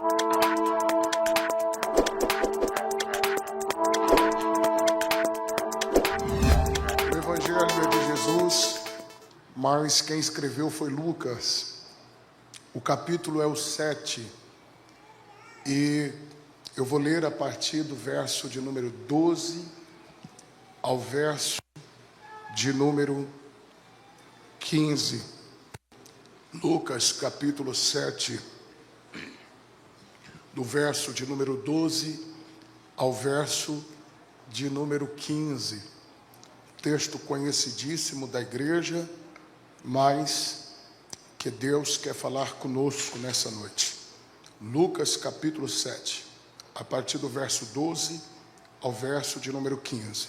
O Evangelho é de Jesus, mas quem escreveu foi Lucas. O capítulo é o 7 e eu vou ler a partir do verso de número 12 ao verso de número 15. Lucas capítulo 7, do verso de número 12 ao verso de número 15. Texto conhecidíssimo da igreja, mas que Deus quer falar conosco nessa noite. Lucas capítulo 7, a partir do verso 12 ao verso de número 15.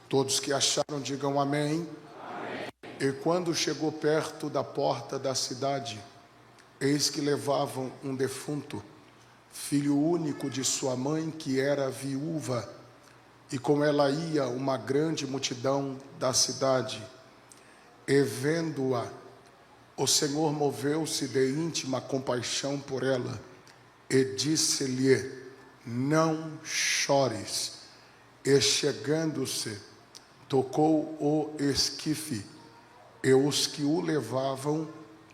Todos que acharam, digam amém. Amém. E quando chegou perto da porta da cidade, eis que levavam um defunto, filho único de sua mãe, que era viúva, e com ela ia uma grande multidão da cidade. E vendo-a, o Senhor moveu-se de íntima compaixão por ela, e disse-lhe: não chores. E chegando-se, tocou o esquife, e os que o levavam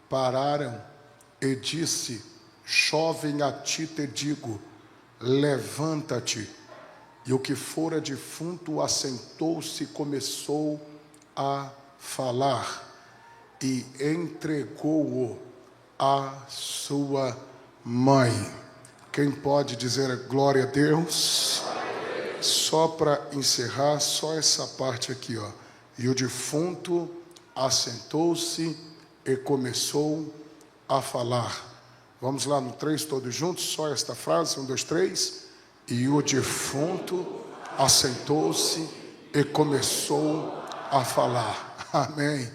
pararam, e disse: jovem, a ti te digo, levanta-te. E o que fora defunto assentou-se e começou a falar, e entregou-o à sua mãe. Quem pode dizer glória a Deus? Só para encerrar, só essa parte aqui, ó. E o defunto assentou-se e começou a falar. Vamos lá no 3 todos juntos, só esta frase, 1, 2, 3. E o defunto assentou-se e começou a falar. Amém.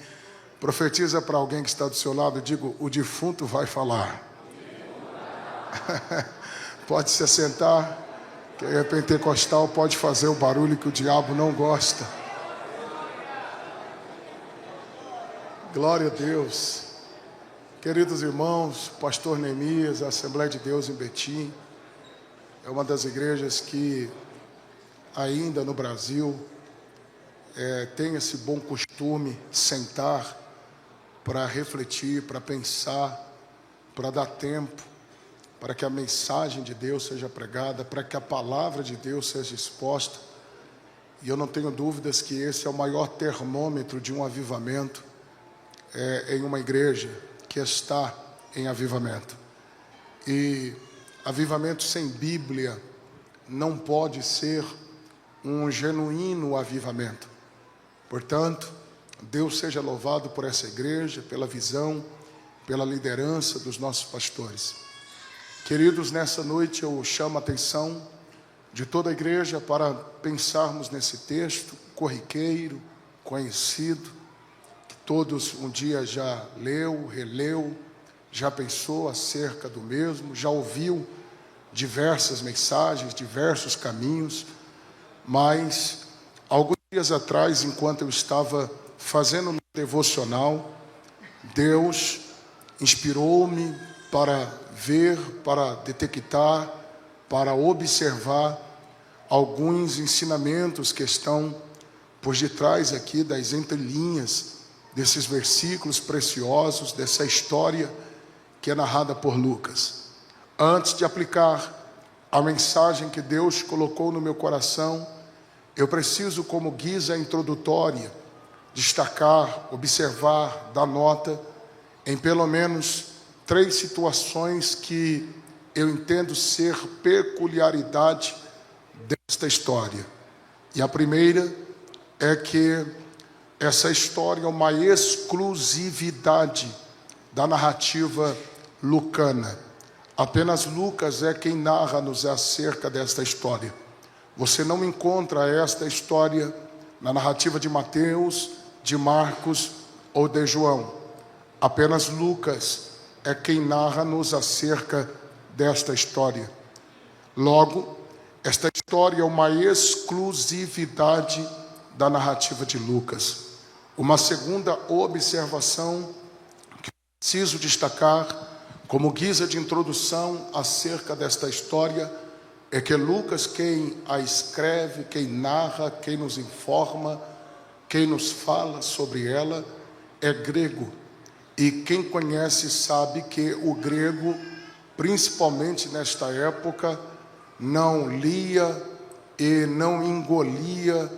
Profetiza para alguém que está do seu lado, digo, o defunto vai falar. Pode se assentar. Quem é pentecostal pode fazer o barulho que o diabo não gosta. Glória a Deus. Queridos irmãos, pastor Neemias, a Assembleia de Deus em Betim, é uma das igrejas que ainda no Brasil tem esse bom costume, sentar para refletir, para pensar, para dar tempo, para que a mensagem de Deus seja pregada, para que a palavra de Deus seja exposta. E eu não tenho dúvidas que esse é o maior termômetro de um avivamento em uma igreja que está em avivamento. E avivamento sem Bíblia não pode ser um genuíno avivamento. Portanto, Deus seja louvado por essa igreja, pela visão, pela liderança dos nossos pastores. Queridos, nessa noite eu chamo a atenção de toda a igreja para pensarmos nesse texto corriqueiro, conhecido, que todos um dia já leu, releu, já pensou acerca do mesmo, já ouviu diversas mensagens, diversos caminhos, mas alguns dias atrás, enquanto eu estava fazendo um devocional, Deus inspirou-me para ver, para detectar, para observar alguns ensinamentos que estão por detrás aqui das entrelinhas desses versículos preciosos, dessa história que é narrada por Lucas. Antes de aplicar a mensagem que Deus colocou no meu coração, eu preciso, como guisa introdutória, destacar, observar, dar nota em pelo menos 3 situações que eu entendo ser peculiaridade desta história. E a primeira é que essa história é uma exclusividade da narrativa lucana. Apenas Lucas é quem narra-nos acerca desta história. Você não encontra esta história na narrativa de Mateus, de Marcos ou de João. Apenas Lucas é quem narra-nos acerca desta história. Logo, esta história é uma exclusividade da narrativa de Lucas. Uma segunda observação que preciso destacar Como guisa de introdução acerca desta história, é que Lucas, quem a escreve, quem narra, quem nos informa, quem nos fala sobre ela, é grego. E quem conhece sabe que o grego, principalmente nesta época, não lia e não engolia,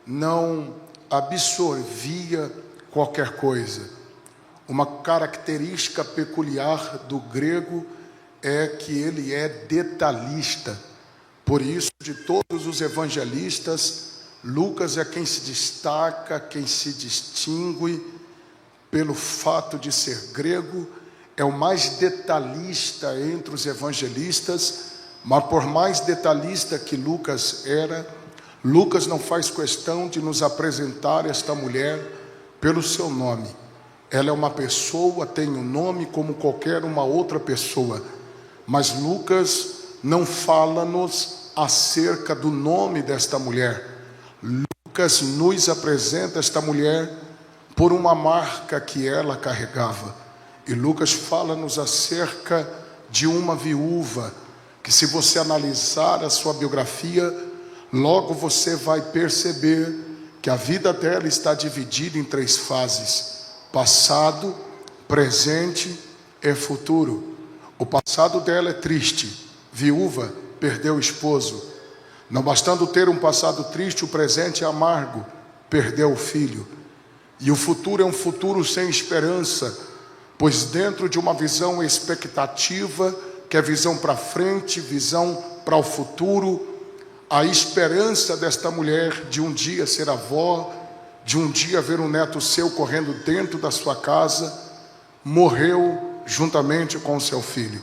não absorvia qualquer coisa. Uma característica peculiar do grego é que ele é detalhista. Por isso, de todos os evangelistas, Lucas é quem se destaca, quem se distingue pelo fato de ser grego, é o mais detalhista entre os evangelistas, mas por mais detalhista que Lucas era, Lucas não faz questão de nos apresentar esta mulher pelo seu nome. Ela é uma pessoa, tem um nome como qualquer uma outra pessoa, mas Lucas não fala-nos acerca do nome desta mulher. Lucas nos apresenta esta mulher por uma marca que ela carregava. E Lucas fala-nos acerca de uma viúva, que se você analisar a sua biografia, logo você vai perceber que a vida dela está dividida em 3 fases: passado, presente e futuro. O passado dela é triste, viúva, perdeu o esposo. Não bastando ter um passado triste, o presente é amargo, perdeu o filho. E o futuro é um futuro sem esperança, pois dentro de uma visão expectativa, que é visão para frente, visão para o futuro, a esperança desta mulher de um dia ser avó, de um dia ver um neto seu correndo dentro da sua casa, morreu juntamente com o seu filho.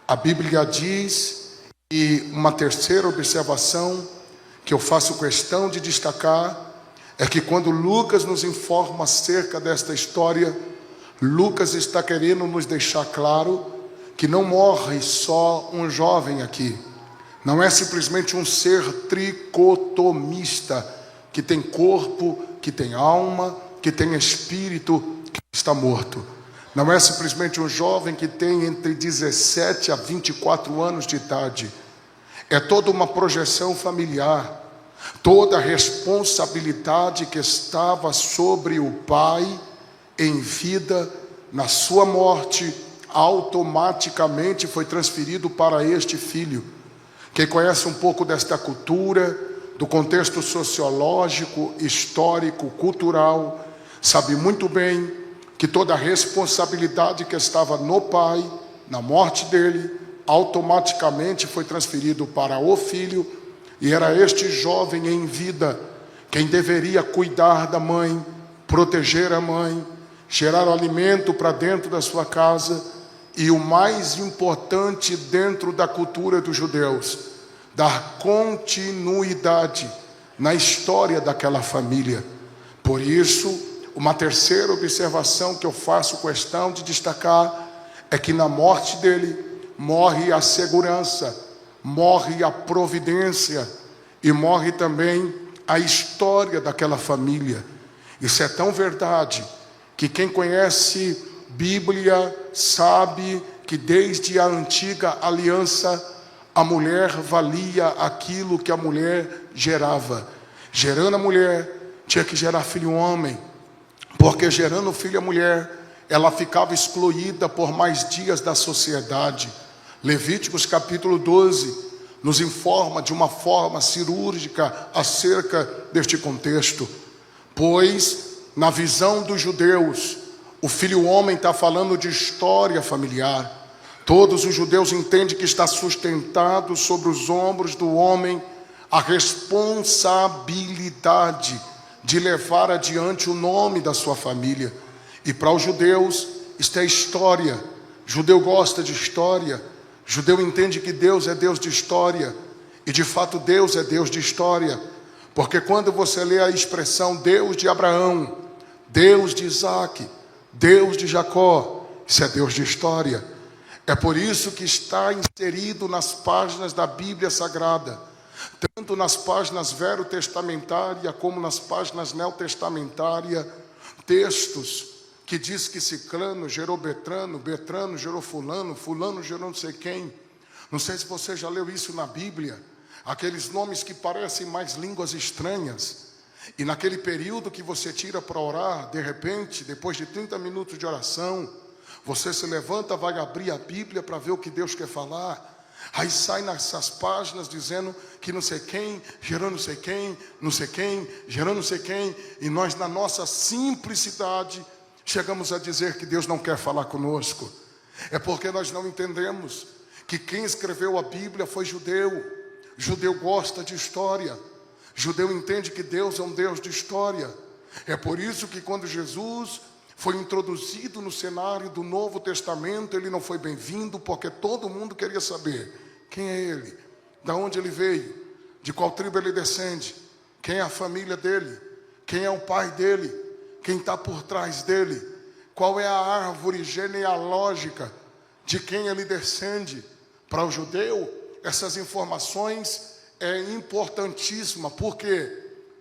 A Bíblia diz, e uma terceira observação que eu faço questão de destacar, é que quando Lucas nos informa acerca desta história, Lucas está querendo nos deixar claro que não morre só um jovem aqui. Não é simplesmente um ser tricotomista, que tem corpo, que tem alma, que tem espírito, que está morto. Não é simplesmente um jovem que tem entre 17 a 24 anos de idade. É toda uma projeção familiar, toda a responsabilidade que estava sobre o pai em vida, na sua morte, automaticamente foi transferido para este filho. Quem conhece um pouco desta cultura, do contexto sociológico, histórico, cultural, sabe muito bem que toda a responsabilidade que estava no pai, na morte dele, automaticamente foi transferido para o filho, e era este jovem em vida quem deveria cuidar da mãe, proteger a mãe, gerar alimento para dentro da sua casa, e o mais importante dentro da cultura dos judeus, dar continuidade na história daquela família. Por isso, uma terceira observação que eu faço questão de destacar é que na morte dele morre a segurança, morre a providência e morre também a história daquela família. Isso é tão verdade que quem conhece Bíblia sabe que desde a antiga aliança a mulher valia aquilo que a mulher gerava. Gerando a mulher, tinha que gerar filho homem, porque gerando filho a mulher, ela ficava excluída por mais dias da sociedade. Levíticos capítulo 12 nos informa de uma forma cirúrgica acerca deste contexto, pois na visão dos judeus, o filho homem está falando de história familiar. Todos os judeus entendem que está sustentado sobre os ombros do homem a responsabilidade de levar adiante o nome da sua família. E para os judeus, isto é história. Judeu gosta de história. Judeu entende que Deus é Deus de história. E de fato Deus é Deus de história. Porque quando você lê a expressão Deus de Abraão, Deus de Isaac, Deus de Jacó, isso é Deus de história. É por isso que está inserido nas páginas da Bíblia Sagrada, tanto nas páginas verotestamentárias como nas páginas neotestamentárias, textos que diz que Ciclano gerou Betrano, Betrano gerou fulano, fulano gerou não sei quem. Não sei se você já leu isso na Bíblia, aqueles nomes que parecem mais línguas estranhas. E naquele período que você tira para orar, de repente, depois de 30 minutos de oração, você se levanta, vai abrir a Bíblia para ver o que Deus quer falar. Aí sai nessas páginas dizendo que não sei quem, gerou não sei quem, não sei quem, gerou não sei quem. E nós, na nossa simplicidade, chegamos a dizer que Deus não quer falar conosco. É porque nós não entendemos que quem escreveu a Bíblia foi judeu. Judeu gosta de história. Judeu entende que Deus é um Deus de história. É por isso que quando Jesus foi introduzido no cenário do Novo Testamento, ele não foi bem-vindo, porque todo mundo queria saber quem é ele, de onde ele veio, de qual tribo ele descende, quem é a família dele, quem é o pai dele, quem está por trás dele, qual é a árvore genealógica de quem ele descende. Para o judeu, essas informações é importantíssima, porque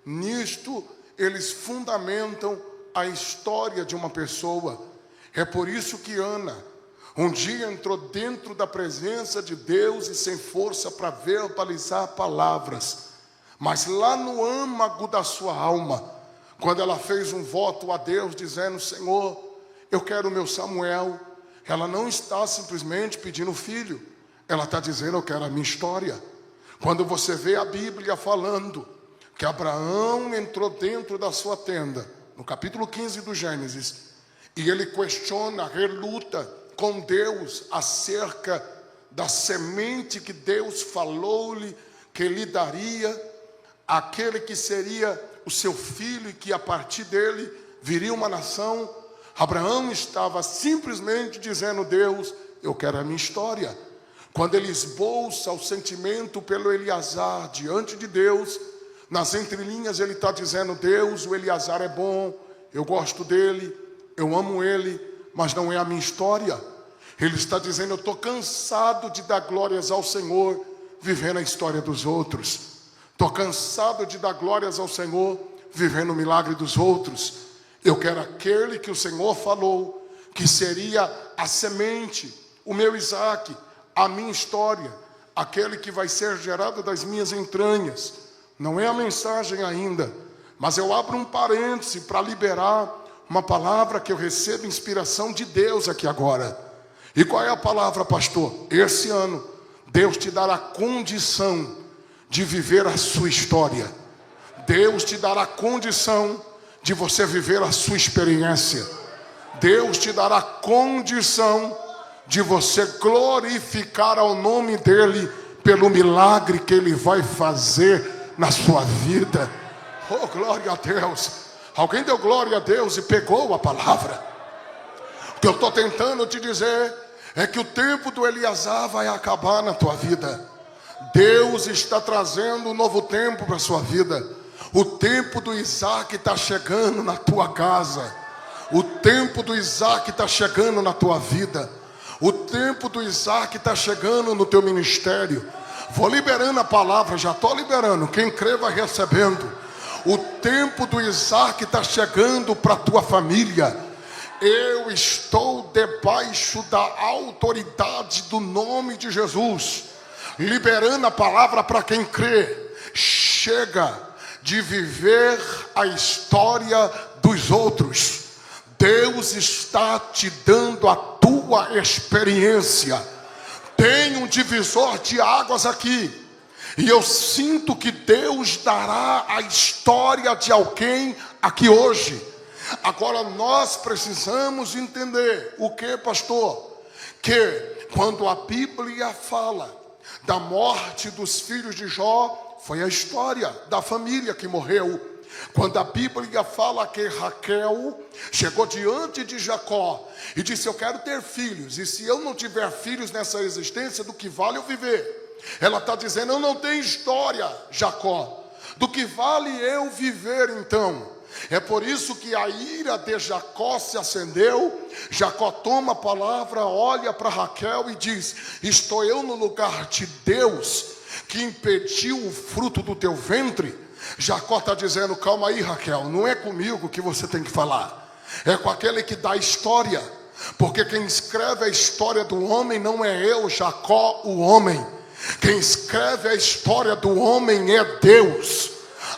nisto eles fundamentam a história de uma pessoa. É por isso que Ana um dia entrou dentro da presença de Deus e sem força para verbalizar palavras, mas lá no âmago da sua alma, quando ela fez um voto a Deus dizendo: Senhor, eu quero o meu Samuel, ela não está simplesmente pedindo filho, ela está dizendo: eu quero a minha história. Quando você vê a Bíblia falando que Abraão entrou dentro da sua tenda, no capítulo 15 do Gênesis, e ele questiona, reluta com Deus acerca da semente que Deus falou-lhe que lhe daria, aquele que seria o seu filho e que a partir dele viria uma nação. Abraão estava simplesmente dizendo: Deus, eu quero a minha história. Quando ele esboça o sentimento pelo Eleazar diante de Deus, nas entrelinhas ele está dizendo: Deus, o Eleazar é bom, eu gosto dele, eu amo ele, mas não é a minha história. Ele está dizendo: eu estou cansado de dar glórias ao Senhor vivendo a história dos outros. Estou cansado de dar glórias ao Senhor vivendo o milagre dos outros. Eu quero aquele que o Senhor falou que seria a semente, o meu Isaac, a minha história, aquele que vai ser gerado das minhas entranhas. Não é a mensagem ainda, mas eu abro um parêntese para liberar uma palavra que eu recebo inspiração de Deus aqui agora. E qual é a palavra, pastor? Esse ano, Deus te dará condição de viver a sua história. Deus te dará condição de você viver a sua experiência. Deus te dará condição de você glorificar ao nome dEle pelo milagre que Ele vai fazer na sua vida. Oh, glória a Deus. Alguém deu glória a Deus e pegou a palavra. O que eu estou tentando te dizer é que o tempo do Eleazar vai acabar na tua vida. Deus está trazendo um novo tempo para a sua vida. O tempo do Isaac está chegando na tua casa. O tempo do Isaac está chegando na tua vida. O tempo do Isaac está chegando no teu ministério. Vou liberando a palavra, já estou liberando. Quem crê vai recebendo. O tempo do Isaac está chegando para a tua família. Eu estou debaixo da autoridade do nome de Jesus, liberando a palavra para quem crê. Chega de viver a história dos outros. Deus está te dando a tua experiência. Tem um divisor de águas aqui, e eu sinto que Deus dará a história de alguém aqui hoje. Agora nós precisamos entender o que, pastor? Que quando a Bíblia fala da morte dos filhos de Jó, foi a história da família que morreu. Quando a Bíblia fala que Raquel chegou diante de Jacó e disse: eu quero ter filhos, e se eu não tiver filhos nessa existência, do que vale eu viver? Ela está dizendo: eu não tenho história, Jacó, do que vale eu viver então? É por isso que a ira de Jacó se acendeu. Jacó toma a palavra, olha para Raquel e diz: estou eu no lugar de Deus que impediu o fruto do teu ventre? Jacó está dizendo: calma aí, Raquel, não é comigo que você tem que falar. é com aquele que dá história. Porque quem escreve a história do homem não é eu, Jacó, o homem. Quem escreve a história do homem é Deus.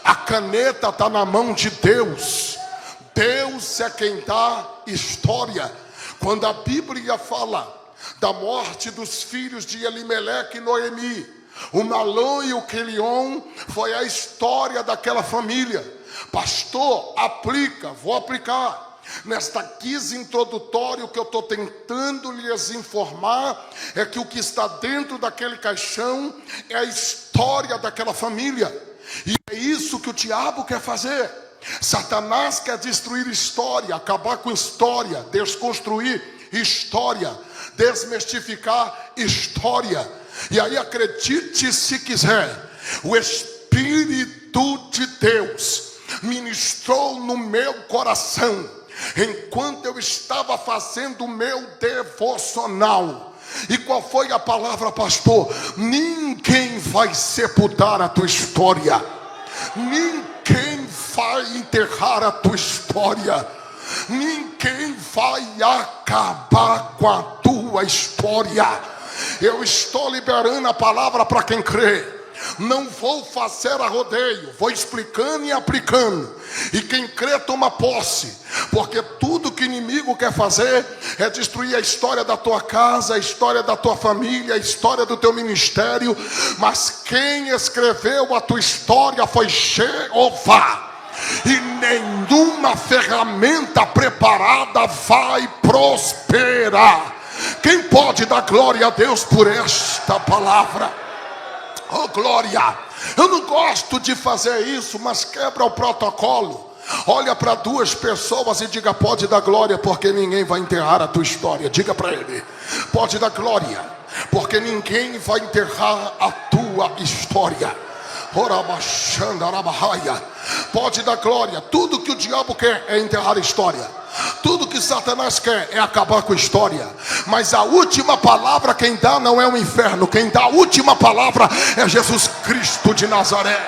A caneta está na mão de Deus. Deus é quem dá história. Quando a Bíblia fala da morte dos filhos de Elimeleque e Noemi, o Malom e o Quelion, foi a história daquela família. Pastor, aplica, vou aplicar. Nesta guisa introdutória, o que eu estou tentando lhes informar é que o que está dentro daquele caixão é a história daquela família. E é isso que o diabo quer fazer. Satanás quer destruir história, acabar com história, desconstruir história, desmistificar história. E aí, acredite se quiser, o Espírito de Deus ministrou no meu coração enquanto eu estava fazendo o meu devocional. E qual foi a palavra, pastor? Ninguém vai sepultar a tua história. Ninguém vai enterrar a tua história. Ninguém vai acabar com a tua história. Eu estou liberando a palavra para quem crê. Não vou fazer a rodeio, vou explicando e aplicando. E quem crê toma posse. Porque tudo que o inimigo quer fazer é destruir a história da tua casa, a história da tua família, a história do teu ministério. Mas quem escreveu a tua história foi Jeová. E nenhuma ferramenta preparada vai prosperar. Quem pode dar glória a Deus por esta palavra? Oh, glória! Eu não gosto de fazer isso, mas quebra o protocolo. Olha para duas pessoas e diga: pode dar glória, porque ninguém vai enterrar a tua história. Diga para ele: pode dar glória, porque ninguém vai enterrar a tua história. Pode dar glória. Tudo que o diabo quer é enterrar a história. Tudo que Satanás quer é acabar com a história. Mas a última palavra quem dá não é o inferno. Quem dá a última palavra é Jesus Cristo de Nazaré.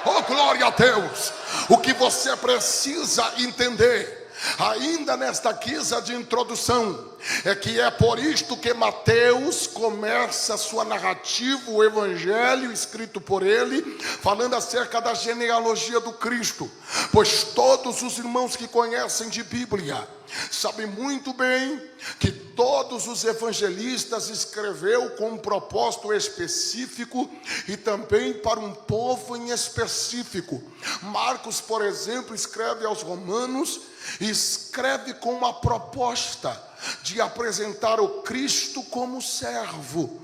Oh, glória a Deus. O que você precisa entender, ainda nesta guisa de introdução, é que é por isto que Mateus começa a sua narrativa, o evangelho escrito por ele, falando acerca da genealogia do Cristo. Pois todos os irmãos que conhecem de Bíblia sabem muito bem que todos os evangelistas escreveu com um propósito específico e também para um povo em específico. Marcos, por exemplo, escreve aos romanos e escreve com uma proposta de apresentar o Cristo como servo.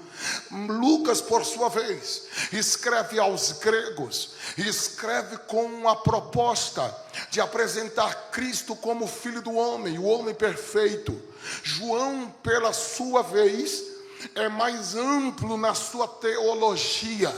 Lucas, por sua vez, escreve aos gregos e escreve com uma proposta de apresentar Cristo como Filho do homem, o homem perfeito. João, pela sua vez, é mais amplo na sua teologia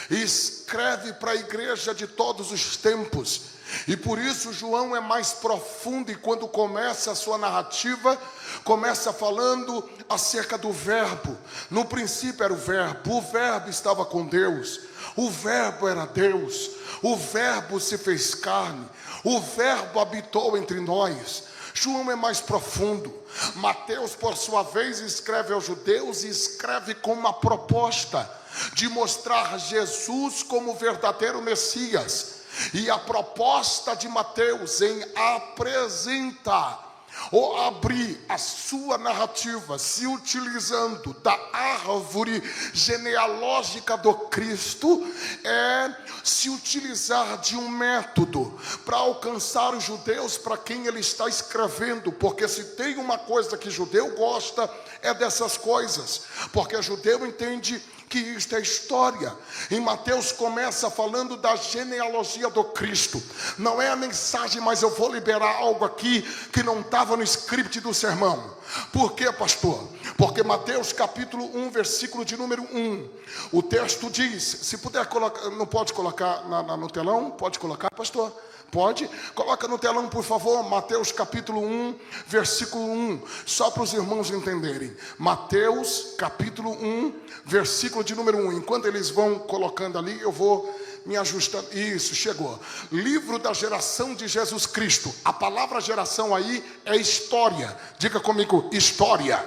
e escreve para a igreja de todos os tempos. E por isso João é mais profundo, e quando começa a sua narrativa, começa falando acerca do verbo. No princípio era o verbo estava com Deus, o verbo era Deus, o verbo se fez carne, o verbo habitou entre nós. João é mais profundo. Mateus, por sua vez, escreve aos judeus e escreve com uma proposta de mostrar Jesus como verdadeiro Messias. E a proposta de Mateus em apresentar ou abrir a sua narrativa se utilizando da árvore genealógica do Cristo é se utilizar de um método para alcançar os judeus para quem ele está escrevendo. Porque se tem uma coisa que judeu gosta, é dessas coisas, porque judeu entende que isto é história. Em Mateus começa falando da genealogia do Cristo. Não é a mensagem, mas eu vou liberar algo aqui que não estava no script do sermão. Por quê, pastor? Porque Mateus capítulo 1, versículo de número 1, o texto diz, se puder colocar, não pode colocar no telão? Pode colocar, pastor? Pode? Coloca no telão, por favor, Mateus capítulo 1, versículo 1, só para os irmãos entenderem. Mateus capítulo 1, versículo de número 1. Enquanto eles vão colocando ali, eu vou me ajustando. Isso, chegou. Livro da geração de Jesus Cristo. A palavra geração aí é história. Diga comigo, história.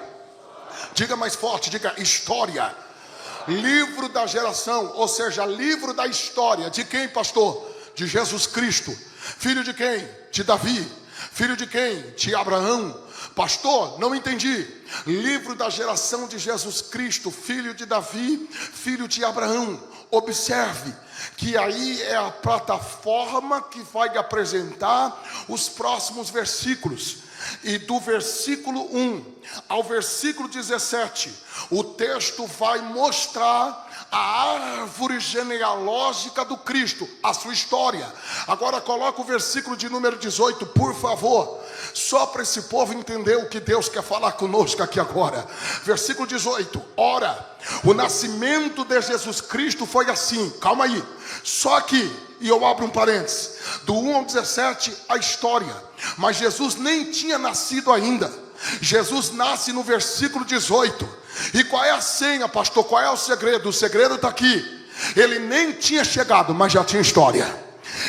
Diga mais forte, diga história. Livro da geração, ou seja, livro da história. De quem, pastor? De Jesus Cristo. Filho de quem? De Davi. Filho de quem? De Abraão. Pastor, não entendi. Livro da geração de Jesus Cristo, filho de Davi, filho de Abraão. Observe que aí é a plataforma que vai apresentar os próximos versículos. E do versículo 1 ao versículo 17, o texto vai mostrar a árvore genealógica do Cristo, a sua história. Agora coloca o versículo de número 18, por favor, só para esse povo entender o que Deus quer falar conosco aqui agora. Versículo 18, ora, o nascimento de Jesus Cristo foi assim, calma aí, só que, e eu abro um parênteses, do 1 ao 17, a história, mas Jesus nem tinha nascido ainda. Jesus nasce no versículo 18. E qual é a senha, pastor? Qual é o segredo? O segredo está aqui. Ele nem tinha chegado, mas já tinha história.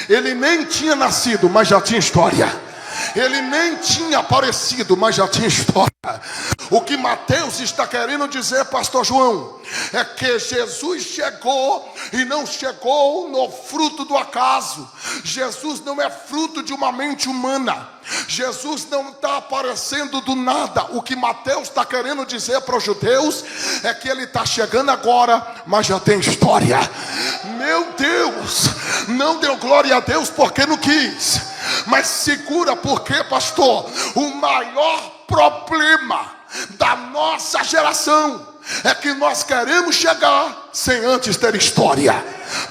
Ele nem tinha nascido, mas já tinha história. Ele nem tinha aparecido, mas já tinha história. O que Mateus está querendo dizer, pastor João, é que Jesus chegou e não chegou no fruto do acaso. Jesus não é fruto de uma mente humana. Jesus não está aparecendo do nada. O que Mateus está querendo dizer para os judeus é que ele está chegando agora, mas já tem história. Meu Deus, não deu glória a Deus porque não quis. Mas segura, porque, pastor, o maior problema da nossa geração é que nós queremos chegar sem antes ter história.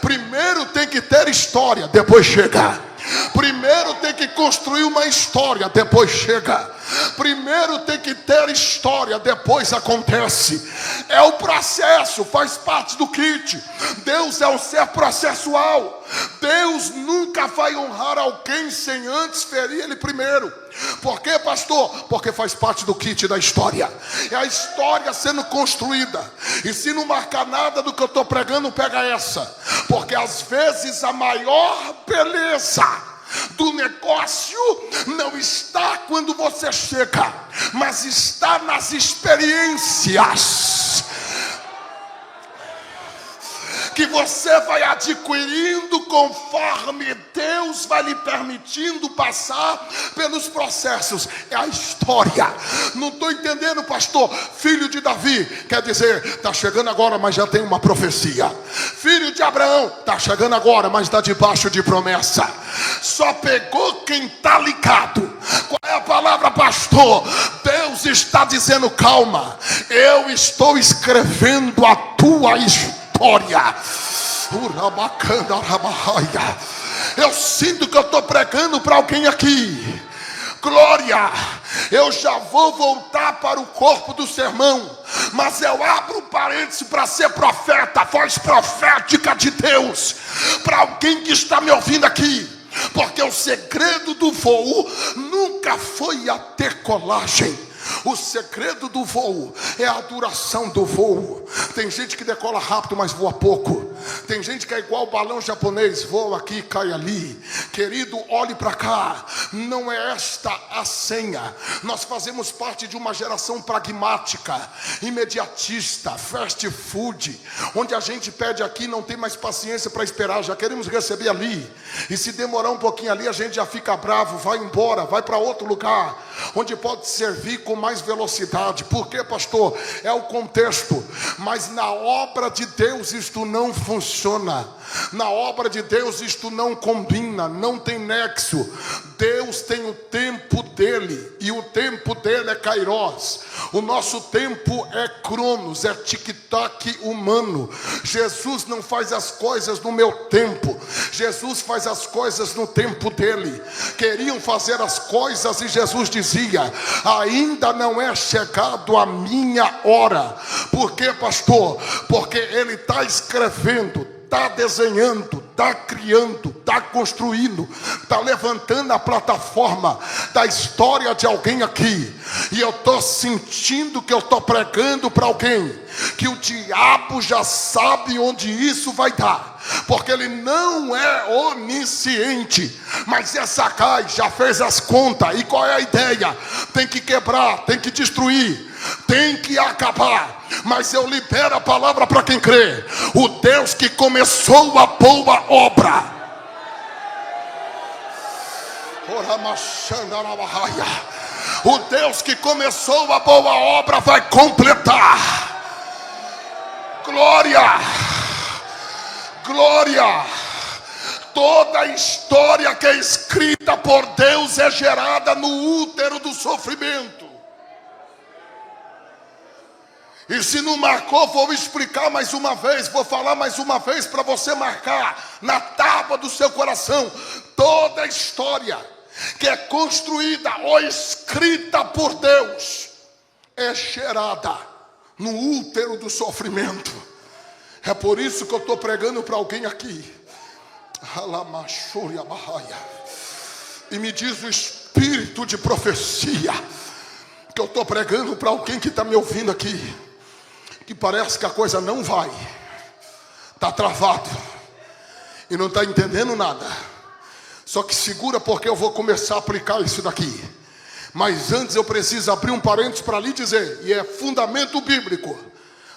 Primeiro tem que ter história, depois chega. Primeiro tem que construir uma história, depois chega. Primeiro tem que ter história, depois acontece. É o processo, faz parte do kit. Deus é um ser processual. Deus nunca vai honrar alguém sem antes ferir ele primeiro. Por quê, pastor? Porque faz parte do kit da história. É a história sendo construída. E se não marcar nada do que eu estou pregando, pega essa. Porque às vezes a maior beleza do negócio não está quando você chega, mas está nas experiências que você vai adquirindo conforme Deus vai lhe permitindo passar pelos processos. É a história. Não estou entendendo, pastor. Filho de Davi, quer dizer, está chegando agora, mas já tem uma profecia. Filho de Abraão, está chegando agora, mas está debaixo de promessa. Só pegou quem está ligado. Qual é a palavra, pastor? Deus está dizendo, calma, eu estou escrevendo a tua história. Eu sinto que eu estou pregando para alguém aqui. Glória. Eu já vou voltar para o corpo do sermão, mas eu abro um parêntese para ser profeta, voz profética de Deus, para alguém que está me ouvindo aqui. Porque o segredo do voo nunca foi a decolagem. O segredo do voo é a duração do voo. Tem gente que decola rápido, mas voa pouco. Tem gente que é igual o balão japonês, voa aqui, cai ali. Querido, olhe para cá. Não é esta a senha. Nós fazemos parte de uma geração pragmática, imediatista, fast food, onde a gente pede aqui, não tem mais paciência para esperar, já queremos receber ali. E se demorar um pouquinho ali, a gente já fica bravo, vai embora, vai para outro lugar, onde pode servir com mais velocidade. Por quê, pastor? É o contexto. Mas na obra de Deus isto não funciona. Na obra de Deus isto não combina, não tem nexo. Deus tem o tempo dele, e o tempo dele é Kairos. O nosso tempo é Cronos, é tic-tac humano. Jesus não faz as coisas no meu tempo, Jesus faz as coisas no tempo dele. Queriam fazer as coisas e Jesus dizia, ainda não é chegado a minha hora. Por quê, pastor? Porque ele está escrevendo, está desenhando, está criando, está construindo, está levantando a plataforma da história de alguém aqui. E eu estou sentindo que eu estou pregando para alguém, que o diabo já sabe onde isso vai dar. porque ele não é onisciente, mas é sagaz, já fez as contas. E qual é a ideia? Tem que quebrar, tem que destruir, tem que acabar. Mas eu libero a palavra para quem crê. O Deus que começou a boa obra, o Deus que começou a boa obra vai completar. Glória, glória. Toda a história que é escrita por Deus é gerada no útero do sofrimento. E se não marcou, vou explicar mais uma vez, vou falar mais uma vez para você marcar na tábua do seu coração. Toda a história que é construída ou escrita por Deus é gerada no útero do sofrimento. É por isso que eu estou pregando para alguém aqui. E me diz o espírito de profecia que eu estou pregando para alguém que está me ouvindo aqui, que parece que a coisa não vai, está travado e não está entendendo nada. Só que segura, porque eu vou começar a aplicar isso daqui. Mas antes eu preciso abrir um parênteses para lhe dizer, e é fundamento bíblico.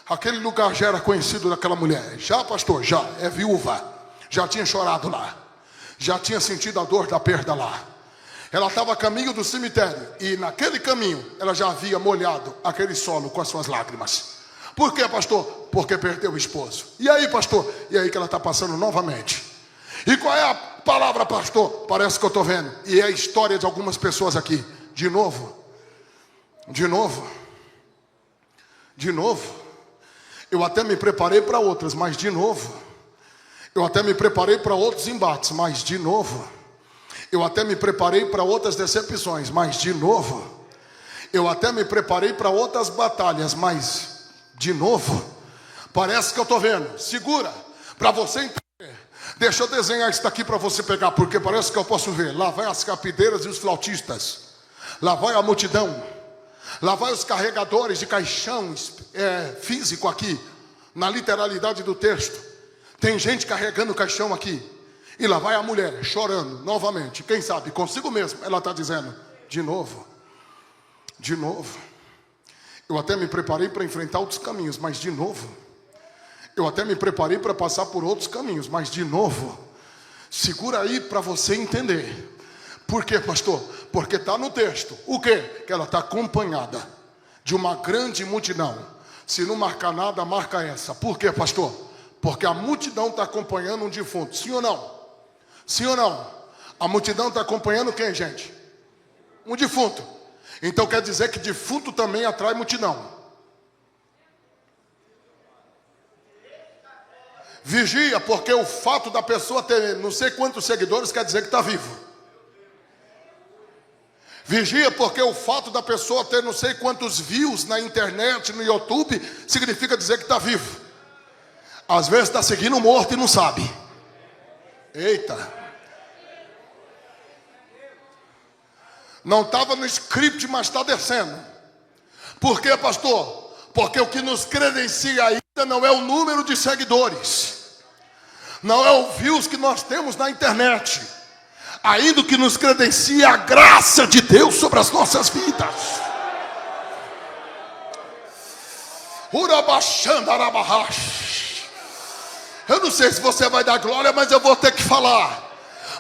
Aquele lugar já era conhecido daquela mulher. Já, pastor? Já. É viúva. Já tinha chorado lá. Já tinha sentido a dor da perda lá. Ela estava a caminho do cemitério. E naquele caminho ela já havia molhado aquele solo com as suas lágrimas. Por quê, pastor? Porque perdeu o esposo. E aí, pastor? E aí que ela está passando novamente. E qual é a palavra, pastor? Parece que eu estou vendo. E é a história de algumas pessoas aqui. De novo. De novo. De novo. Eu até me preparei para outras, mas de novo. Eu até me preparei para outros embates, mas de novo. Eu até me preparei para outras decepções, mas de novo. Eu até me preparei para outras batalhas, mas de novo. Parece que eu estou vendo. Segura, para você entender. Deixa eu desenhar isso daqui para você pegar, porque parece que eu posso ver. Lá vai as capideiras e os flautistas. Lá vai a multidão. Lá vai os carregadores de caixão físico aqui, na literalidade do texto. Tem gente carregando o caixão aqui. E lá vai a mulher chorando novamente. Quem sabe, consigo mesmo, ela está dizendo, de novo. De novo. Eu até me preparei para enfrentar outros caminhos, mas de novo. Eu até me preparei para passar por outros caminhos, mas de novo. Segura aí para você entender. Por quê, pastor? Porque está no texto. O quê? Que ela está acompanhada de uma grande multidão. Se não marcar nada, marca essa. Por quê, pastor? Porque a multidão está acompanhando um defunto. Sim ou não? Sim ou não? A multidão está acompanhando quem, gente? Um defunto. Então quer dizer que defunto também atrai multidão. Vigia, porque o fato da pessoa ter não sei quantos seguidores quer dizer que está vivo. Vigia, porque o fato da pessoa ter não sei quantos views na internet, no YouTube, significa dizer que está vivo. Às vezes está seguindo um morto e não sabe. Eita. Não estava no script, mas está descendo. Por quê, pastor? Porque o que nos credencia ainda não é o número de seguidores. Não é o views que nós temos na internet. Ainda que nos credencia a graça de Deus sobre as nossas vidas. Eu não sei se você vai dar glória, mas eu vou ter que falar.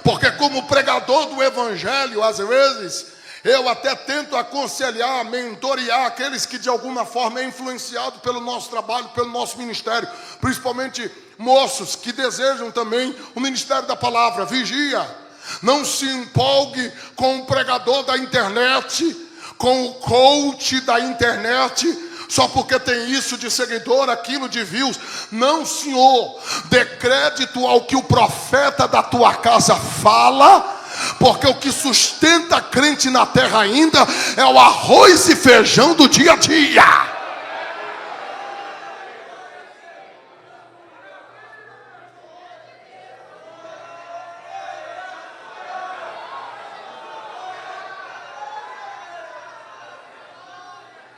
Porque como pregador do evangelho, às vezes, eu até tento aconselhar, mentorear aqueles que de alguma forma é influenciado pelo nosso trabalho, pelo nosso ministério. Principalmente moços que desejam também o ministério da palavra. Vigia. Não se empolgue com o pregador da internet, com o coach da internet, só porque tem isso de seguidor, aquilo de views. Não, senhor. Dê crédito ao que o profeta da tua casa fala, porque o que sustenta crente na terra ainda é o arroz e feijão do dia a dia.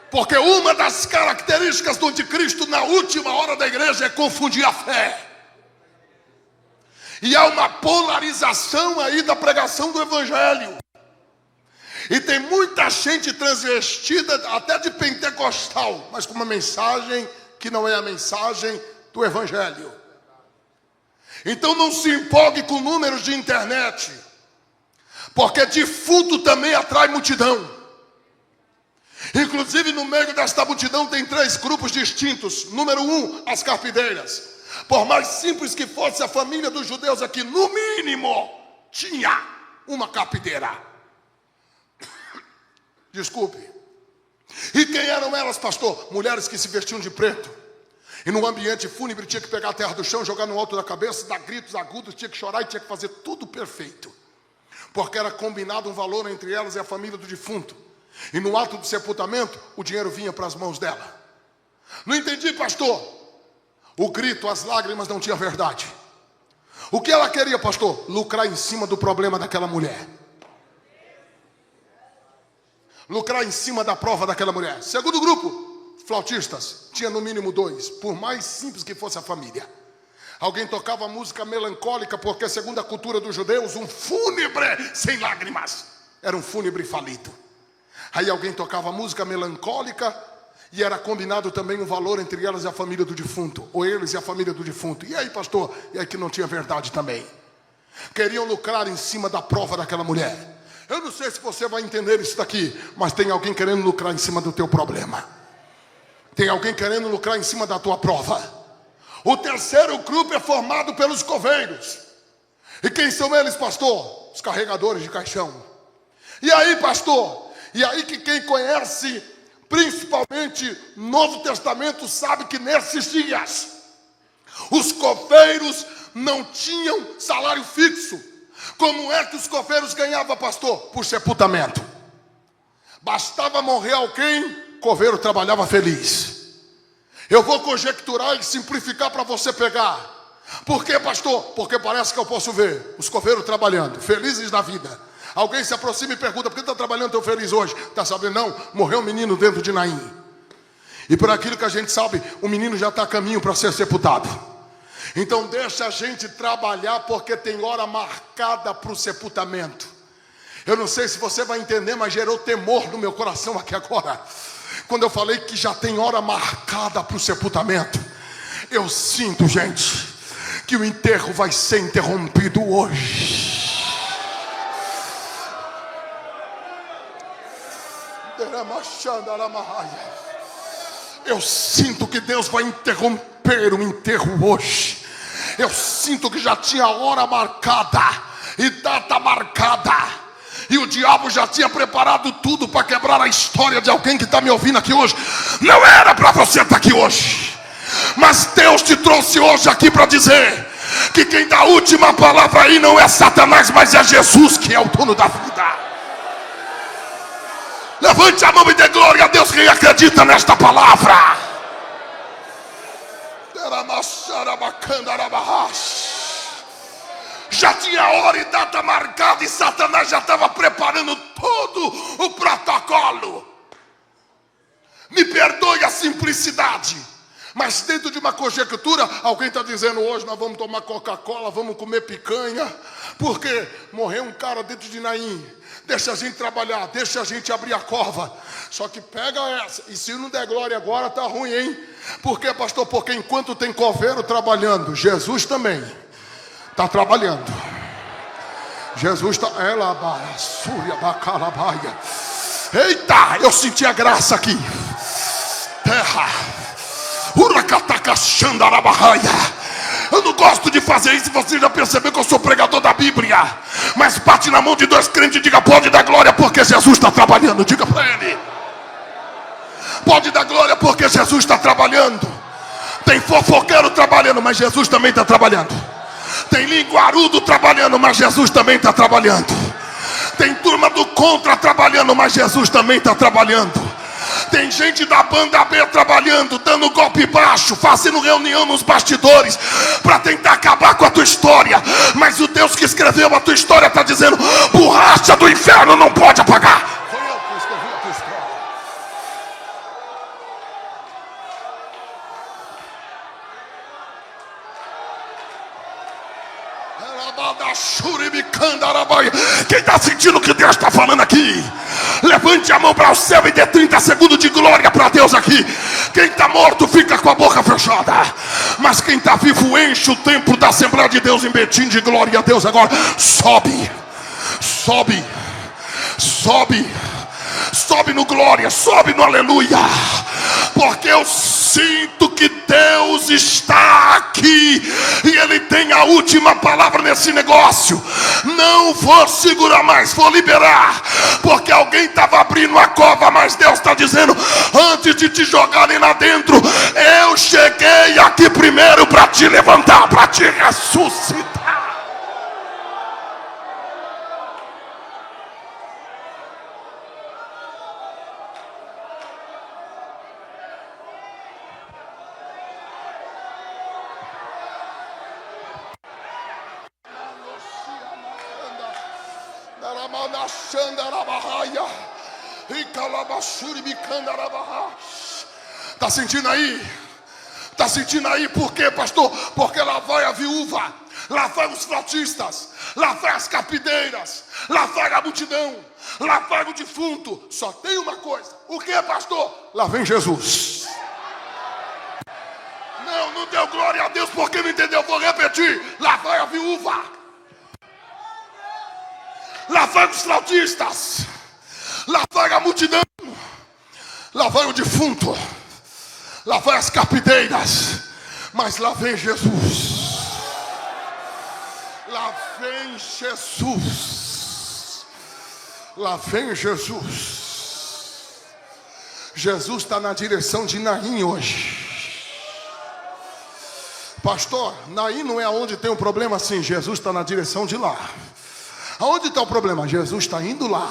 Porque uma das características do anticristo na última hora da igreja é confundir a fé. E há uma polarização aí da pregação do evangelho. E tem muita gente transvestida até de pentecostal, mas com uma mensagem que não é a mensagem do evangelho. Então não se empolgue com números de internet, porque defunto também atrai multidão. Inclusive no meio desta multidão tem 3 grupos distintos. Número 1, as carpideiras. Por mais simples que fosse a família dos judeus aqui, no mínimo tinha uma carpideira. Desculpe. E quem eram elas, pastor? Mulheres que se vestiam de preto. E no ambiente fúnebre tinha que pegar a terra do chão, jogar no alto da cabeça, dar gritos agudos, tinha que chorar e tinha que fazer tudo perfeito. Porque era combinado um valor entre elas e a família do defunto. E no ato do sepultamento, o dinheiro vinha para as mãos dela. Não entendi, pastor. O grito, as lágrimas não tinham verdade. O que ela queria, pastor? Lucrar em cima do problema daquela mulher. Lucrar em cima da prova daquela mulher. Segundo grupo, flautistas. Tinha no mínimo 2, por mais simples que fosse a família. Alguém tocava música melancólica, porque segundo a cultura dos judeus, um fúnebre sem lágrimas era um fúnebre falido. Aí alguém tocava música melancólica e era combinado também um valor entre elas e a família do defunto, ou eles e a família do defunto. E aí, pastor? E aí que não tinha verdade também. Queriam lucrar em cima da prova daquela mulher. Eu não sei se você vai entender isso daqui, mas tem alguém querendo lucrar em cima do teu problema. Tem alguém querendo lucrar em cima da tua prova. O terceiro grupo é formado pelos coveiros. E quem são eles, pastor? Os carregadores de caixão. E aí, pastor? E aí que quem conhece, principalmente Novo Testamento, sabe que nesses dias, os coveiros não tinham salário fixo. Como é que os coveiros ganhavam, pastor? Por sepultamento. Bastava morrer alguém, coveiro trabalhava feliz. Eu vou conjecturar e simplificar para você pegar. Por quê, pastor? Porque parece que eu posso ver os coveiros trabalhando, felizes na vida. Alguém se aproxima e pergunta: por que está trabalhando tão feliz hoje? Está sabendo? Não, morreu um menino dentro de Naim. E por aquilo que a gente sabe, o menino já está a caminho para ser sepultado. Então deixa a gente trabalhar, porque tem hora marcada para o sepultamento. Eu não sei se você vai entender, mas gerou temor no meu coração aqui agora. Quando eu falei que já tem hora marcada para o sepultamento, eu sinto, gente, que o enterro vai ser interrompido hoje. Eu sinto que Deus vai interromper o enterro hoje. Eu sinto que já tinha hora marcada e data marcada, e o diabo já tinha preparado tudo para quebrar a história de alguém que está me ouvindo aqui hoje. Não era para você estar aqui hoje, mas Deus te trouxe hoje aqui para dizer que quem dá a última palavra aí não é Satanás, mas é Jesus, que é o dono da vida. Levante a mão e dê glória a Deus quem acredita nesta palavra. Já tinha hora e data marcada, e Satanás já estava preparando todo o protocolo. Me perdoe a simplicidade, mas dentro de uma conjectura, alguém está dizendo: hoje nós vamos tomar Coca-Cola, vamos comer picanha, porque morreu um cara dentro de Naim. Deixa a gente trabalhar, deixa a gente abrir a cova. Só que pega essa, e se não der glória agora, tá ruim, hein? Por quê, pastor? Porque enquanto tem coveiro trabalhando, Jesus também está trabalhando. Jesus está... Eita, eu senti a graça aqui. Terra. Eu não gosto de fazer isso. Você já percebeu que eu sou pregador da Bíblia, mas bate na mão de 2 crentes e diga: pode dar glória, porque Jesus está trabalhando. Diga para ele: pode dar glória, porque Jesus está trabalhando. Tem fofoqueiro trabalhando, mas Jesus também está trabalhando. Tem linguarudo trabalhando, mas Jesus também está trabalhando. Tem turma do contra trabalhando, mas Jesus também está trabalhando. Tem gente da banda B trabalhando, dando golpe baixo, fazendo reunião nos bastidores para tentar acabar com a tua história. Mas o Deus que escreveu a tua história está dizendo: borracha do inferno não pode apagar. Foi eu que escrevi a tua história. Quem está sentindo o que Deus está falando aqui, levante a mão para o céu e dê 30 segundos de glória para Deus aqui. Quem está morto fica com a boca fechada, mas quem está vivo enche o templo da Assembleia de Deus em Betim de glória a Deus. Agora sobe, sobe, sobe, sobe no glória, sobe no aleluia, porque eu sinto que Deus está aqui e Ele tem a última palavra nesse negócio. Não vou segurar mais, vou liberar, porque alguém estava abrindo a cova, mas Deus está dizendo: antes de te jogarem lá dentro, eu cheguei aqui primeiro para te levantar, para te ressuscitar. Está sentindo aí? Está sentindo aí? Por quê, pastor? Porque lá vai a viúva, lá vai os flautistas, lá vai as carpideiras, lá vai a multidão, lá vai o defunto. Só tem uma coisa: o que, pastor? Lá vem Jesus. Não deu glória a Deus porque não entendeu. Vou repetir: lá vai a viúva, lá vai os flautistas, lá vai a multidão, lá vai o defunto, lá vai as carpideiras, mas lá vem Jesus. Lá vem Jesus. Lá vem Jesus. Jesus está na direção de Naim hoje. Pastor, Naim não é onde tem um problema assim. Jesus está na direção de lá. Aonde está o problema? Jesus está indo lá.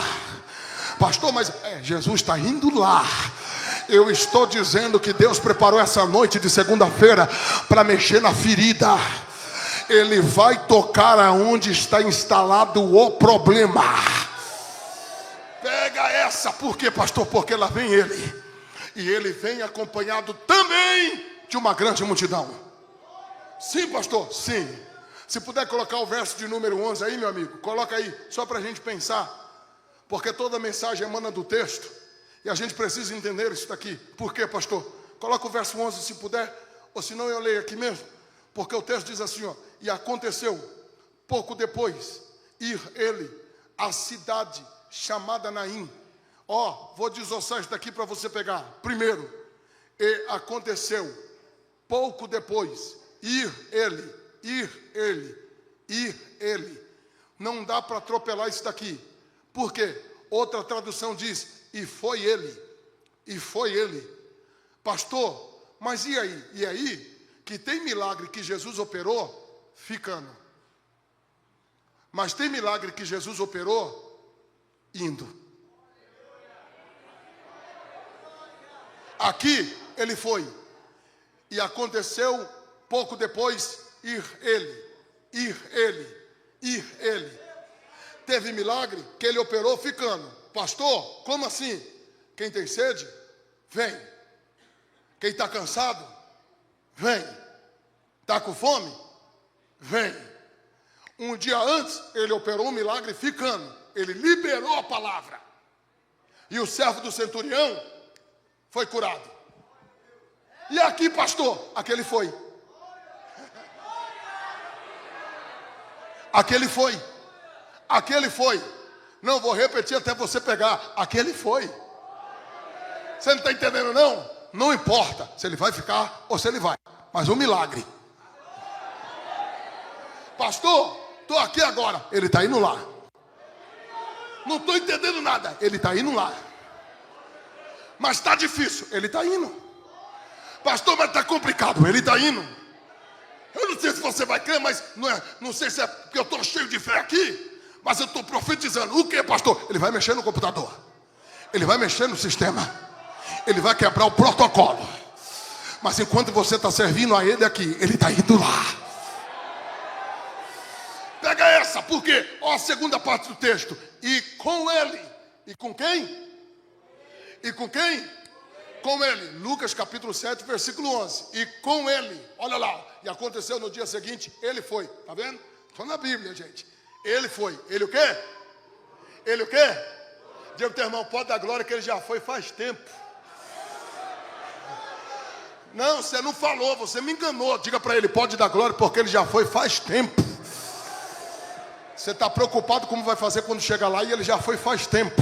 Pastor, mas Jesus está indo lá. Eu estou dizendo que Deus preparou essa noite de segunda-feira para mexer na ferida. Ele vai tocar aonde está instalado o problema. Pega essa. Por quê, pastor? Porque lá vem ele. E ele vem acompanhado também de uma grande multidão. Sim, pastor? Sim. Se puder colocar o verso de número 11 aí, meu amigo. Coloca aí, só para a gente pensar. Porque toda mensagem emana do texto. E a gente precisa entender isso daqui. Por quê, pastor? Coloca o verso 11 se puder. Ou se não eu leio aqui mesmo. Porque o texto diz assim, ó: e aconteceu, pouco depois, ir ele à cidade chamada Naim. Ó, vou desossar isso daqui para você pegar. Primeiro, e aconteceu, pouco depois, ir ele. Não dá para atropelar isso daqui. Por quê? Outra tradução diz: e foi ele. Pastor, mas e aí? E aí? Que tem milagre que Jesus operou ficando. Mas tem milagre que Jesus operou indo. Aqui ele foi. E aconteceu pouco depois ir ele. Teve milagre que ele operou ficando. Pastor, como assim? Quem tem sede, vem. Quem está cansado, vem. Está com fome, vem. Um dia antes, ele operou um milagre ficando. Ele liberou a palavra. E o servo do centurião foi curado. E aqui, pastor, aquele foi. Aquele foi. Não vou repetir até você pegar. Aquele foi. Você não está entendendo, não? Não importa se ele vai ficar ou se ele vai. Mas um milagre. Pastor, estou aqui agora. Ele está indo lá. Não estou entendendo nada. Ele está indo lá. Mas está difícil. Ele está indo. Pastor, mas está complicado. Ele está indo. Eu não sei se você vai crer, mas não sei se é porque eu estou cheio de fé aqui. Mas eu estou profetizando. O que, pastor? Ele vai mexer no computador. Ele vai mexer no sistema. Ele vai quebrar o protocolo. Mas enquanto você está servindo a ele aqui, ele está indo lá. Pega essa, porque ó, a segunda parte do texto. E com ele. E com quem? E com quem? Com ele. Lucas capítulo 7, versículo 11. E com ele. Olha lá. E aconteceu no dia seguinte, ele foi. Está vendo? Estou na Bíblia, gente. Ele foi. Ele o quê? Ele o quê? Diga pro teu irmão, pode dar glória que ele já foi faz tempo. Não, você não falou, você me enganou. Diga para ele, pode dar glória porque ele já foi faz tempo. Você está preocupado como vai fazer quando chega lá e ele já foi faz tempo.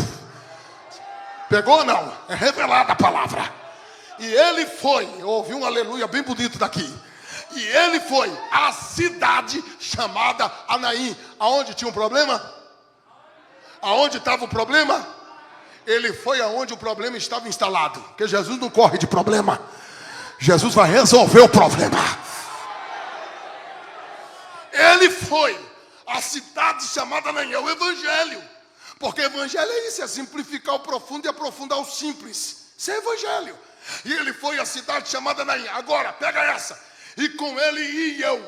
Pegou ou não? É revelada a palavra. E ele foi, eu ouvi um aleluia bem bonito daqui. E ele foi à cidade chamada Anaim. Aonde tinha um problema? Aonde estava o problema? Ele foi aonde o problema estava instalado. Porque Jesus não corre de problema. Jesus vai resolver o problema. Ele foi à cidade chamada Anaim. É o evangelho. Porque evangelho é isso, é simplificar o profundo e aprofundar o simples. Isso é evangelho. E ele foi à cidade chamada Anaim. Agora, pega essa. E com ele iam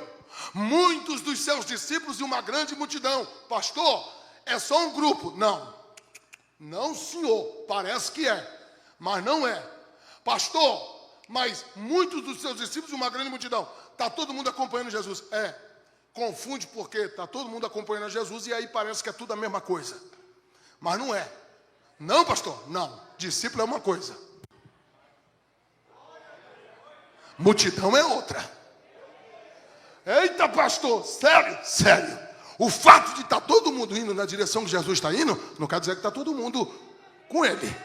muitos dos seus discípulos e uma grande multidão. Pastor, é só um grupo? Não. Não, senhor. Parece que é, mas não é. Pastor, mas muitos dos seus discípulos e uma grande multidão. Está todo mundo acompanhando Jesus? É. Confunde porque está todo mundo acompanhando Jesus e aí parece que é tudo a mesma coisa. Mas não é. Não, pastor? Não. Discípulo é uma coisa. Multidão é outra. Eita, pastor, sério? Sério. O fato de estar todo mundo indo na direção que Jesus está indo, não quer dizer que está todo mundo com ele.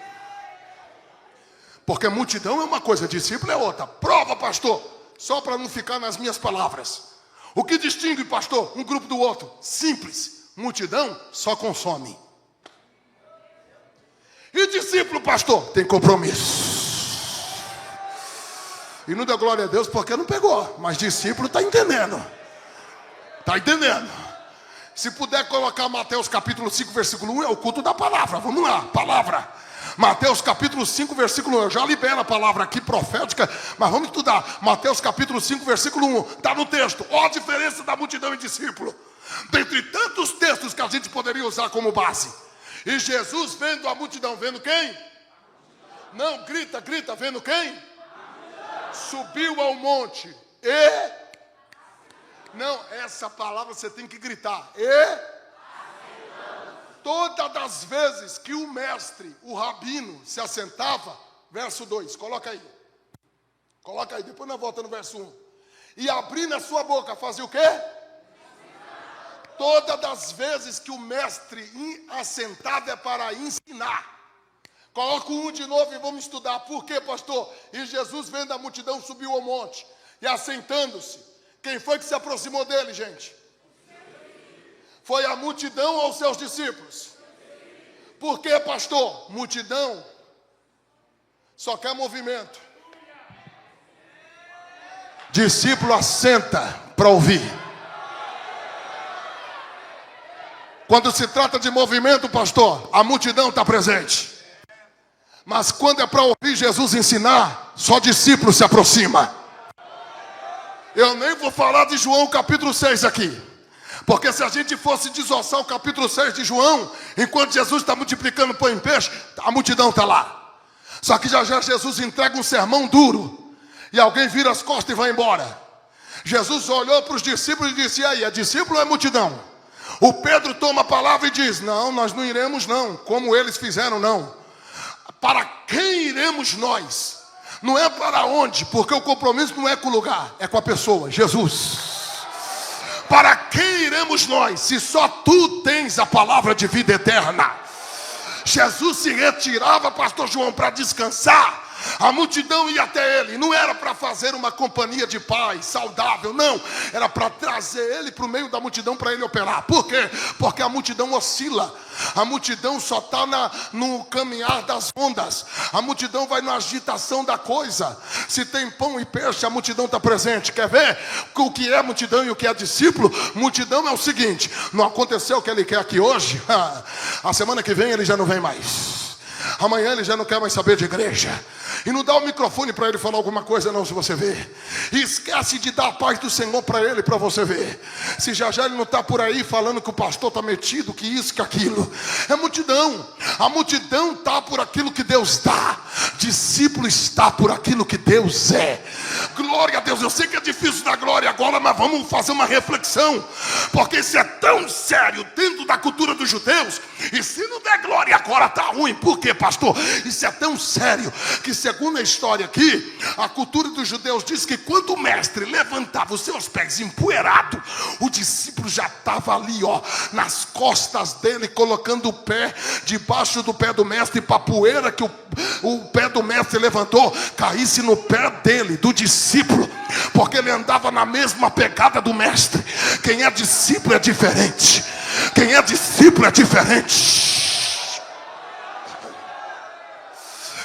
Porque multidão é uma coisa, discípulo é outra. Prova, pastor, só para não ficar nas minhas palavras. O que distingue, pastor, um grupo do outro? Simples. Multidão só consome. E discípulo, pastor, tem compromisso. E não deu glória a Deus porque não pegou. Mas discípulo está entendendo. Está entendendo. Se puder colocar Mateus capítulo 5, versículo 1, é o culto da palavra. Vamos lá, palavra. Mateus capítulo 5, versículo 1. Eu já libero a palavra aqui profética, mas vamos estudar. Mateus capítulo 5, versículo 1. Está no texto. Ó a diferença da multidão e discípulo. Dentre tantos textos que a gente poderia usar como base. E Jesus vendo a multidão, vendo quem? Não, grita, vendo quem? Subiu ao monte e... Não, essa palavra você tem que gritar. E... Todas as vezes que o mestre, o rabino, se assentava, verso 2, coloca aí, depois nós voltamos no verso 1. E abrindo a sua boca, fazia o quê? Todas as vezes que o mestre assentava é para ensinar. Coloca um de novo e vamos estudar. Por quê, pastor? E Jesus, vendo a multidão, subiu ao monte. E assentando-se. Quem foi que se aproximou dele, gente? Foi a multidão ou os seus discípulos? Por quê, pastor? Multidão só quer movimento. Discípulo assenta para ouvir. Quando se trata de movimento, pastor, a multidão está presente. Mas quando é para ouvir Jesus ensinar, só discípulo se aproxima. Eu nem vou falar de João capítulo 6 aqui. Porque se a gente fosse desossar o capítulo 6 de João, enquanto Jesus está multiplicando pão e peixe, a multidão está lá. Só que já Jesus entrega um sermão duro. E alguém vira as costas e vai embora. Jesus olhou para os discípulos e disse, e aí, é discípulo ou é multidão? O Pedro toma a palavra e diz, não, nós não iremos não, como eles fizeram não. Para quem iremos nós? Não é para onde, porque o compromisso não é com o lugar, é com a pessoa, Jesus. Para quem iremos nós, se só tu tens a palavra de vida eterna? Jesus se retirava, pastor João, para descansar. A multidão ia até ele, não era para fazer uma companhia de paz saudável, não, era para trazer ele para o meio da multidão para ele operar. Por quê? Porque a multidão oscila, a multidão só está no caminhar das ondas, a multidão vai na agitação da coisa. Se tem pão e peixe, a multidão está presente. Quer ver o que é multidão e o que é discípulo? Multidão é o seguinte, não aconteceu o que ele quer aqui hoje, a semana que vem ele já não vem mais. Amanhã ele já não quer mais saber de igreja. E não dá o microfone para ele falar alguma coisa não, se você ver. E esquece de dar a paz do Senhor para ele, para você ver. Se já ele não está por aí falando que o pastor está metido, que isso, que aquilo. É multidão. A multidão está por aquilo que Deus dá. Discípulo está por aquilo que Deus é. Glória a Deus. Eu sei que é difícil dar glória agora, mas vamos fazer uma reflexão. porque isso é tão sério dentro da cultura dos judeus. E se não der glória agora está ruim. Por quê, pastor? Isso é tão sério que, segundo a história aqui, a cultura dos judeus diz que quando o mestre levantava os seus pés empoeirado, o discípulo já estava ali, ó, nas costas dele, colocando o pé debaixo do pé do mestre, para a poeira que o pé do mestre levantou caísse no pé dele, do discípulo, porque ele andava na mesma pegada do mestre. Quem é discípulo é diferente. Quem é discípulo é diferente.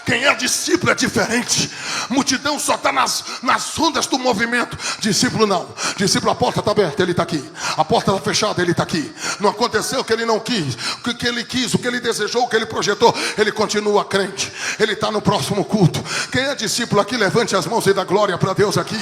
Quem é discípulo é diferente. Multidão só está nas ondas do movimento. Discípulo não. Discípulo, a porta está aberta, ele está aqui. A porta está fechada, ele está aqui. Não aconteceu o que ele não quis, o que ele quis, o que ele desejou, o que ele projetou. Ele continua crente. Ele está no próximo culto. Quem é discípulo aqui, levante as mãos e dá glória para Deus aqui.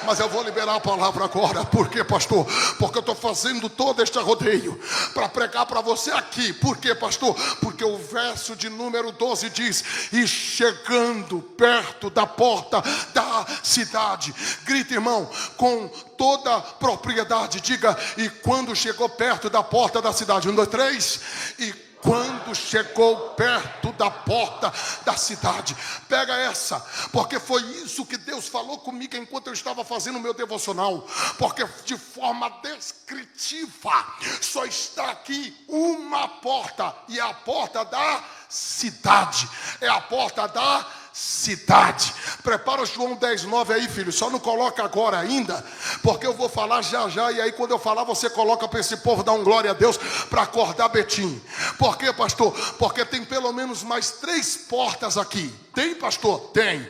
Mas eu vou liberar a palavra agora. Por quê, pastor? Porque eu estou fazendo todo este rodeio para pregar para você aqui. Por quê, pastor? Porque o verso de número 12 diz: e chegando perto da porta da cidade. Grita, irmão, com toda a propriedade. Diga: e quando chegou perto da porta da cidade. 1, 2, 3. E quando chegou perto da porta da cidade. Pega essa, porque foi isso que Deus falou comigo enquanto eu estava fazendo o meu devocional. Porque de forma descritiva só está aqui uma porta, e é a porta da cidade. É a porta da cidade. Prepara João 10:9 aí, filho. Só não coloca agora ainda, porque eu vou falar já já. E aí quando eu falar, você coloca para esse povo dar um glória a Deus, para acordar Betim. Por quê, pastor? Porque tem pelo menos mais 3 portas aqui. Tem, pastor? Tem.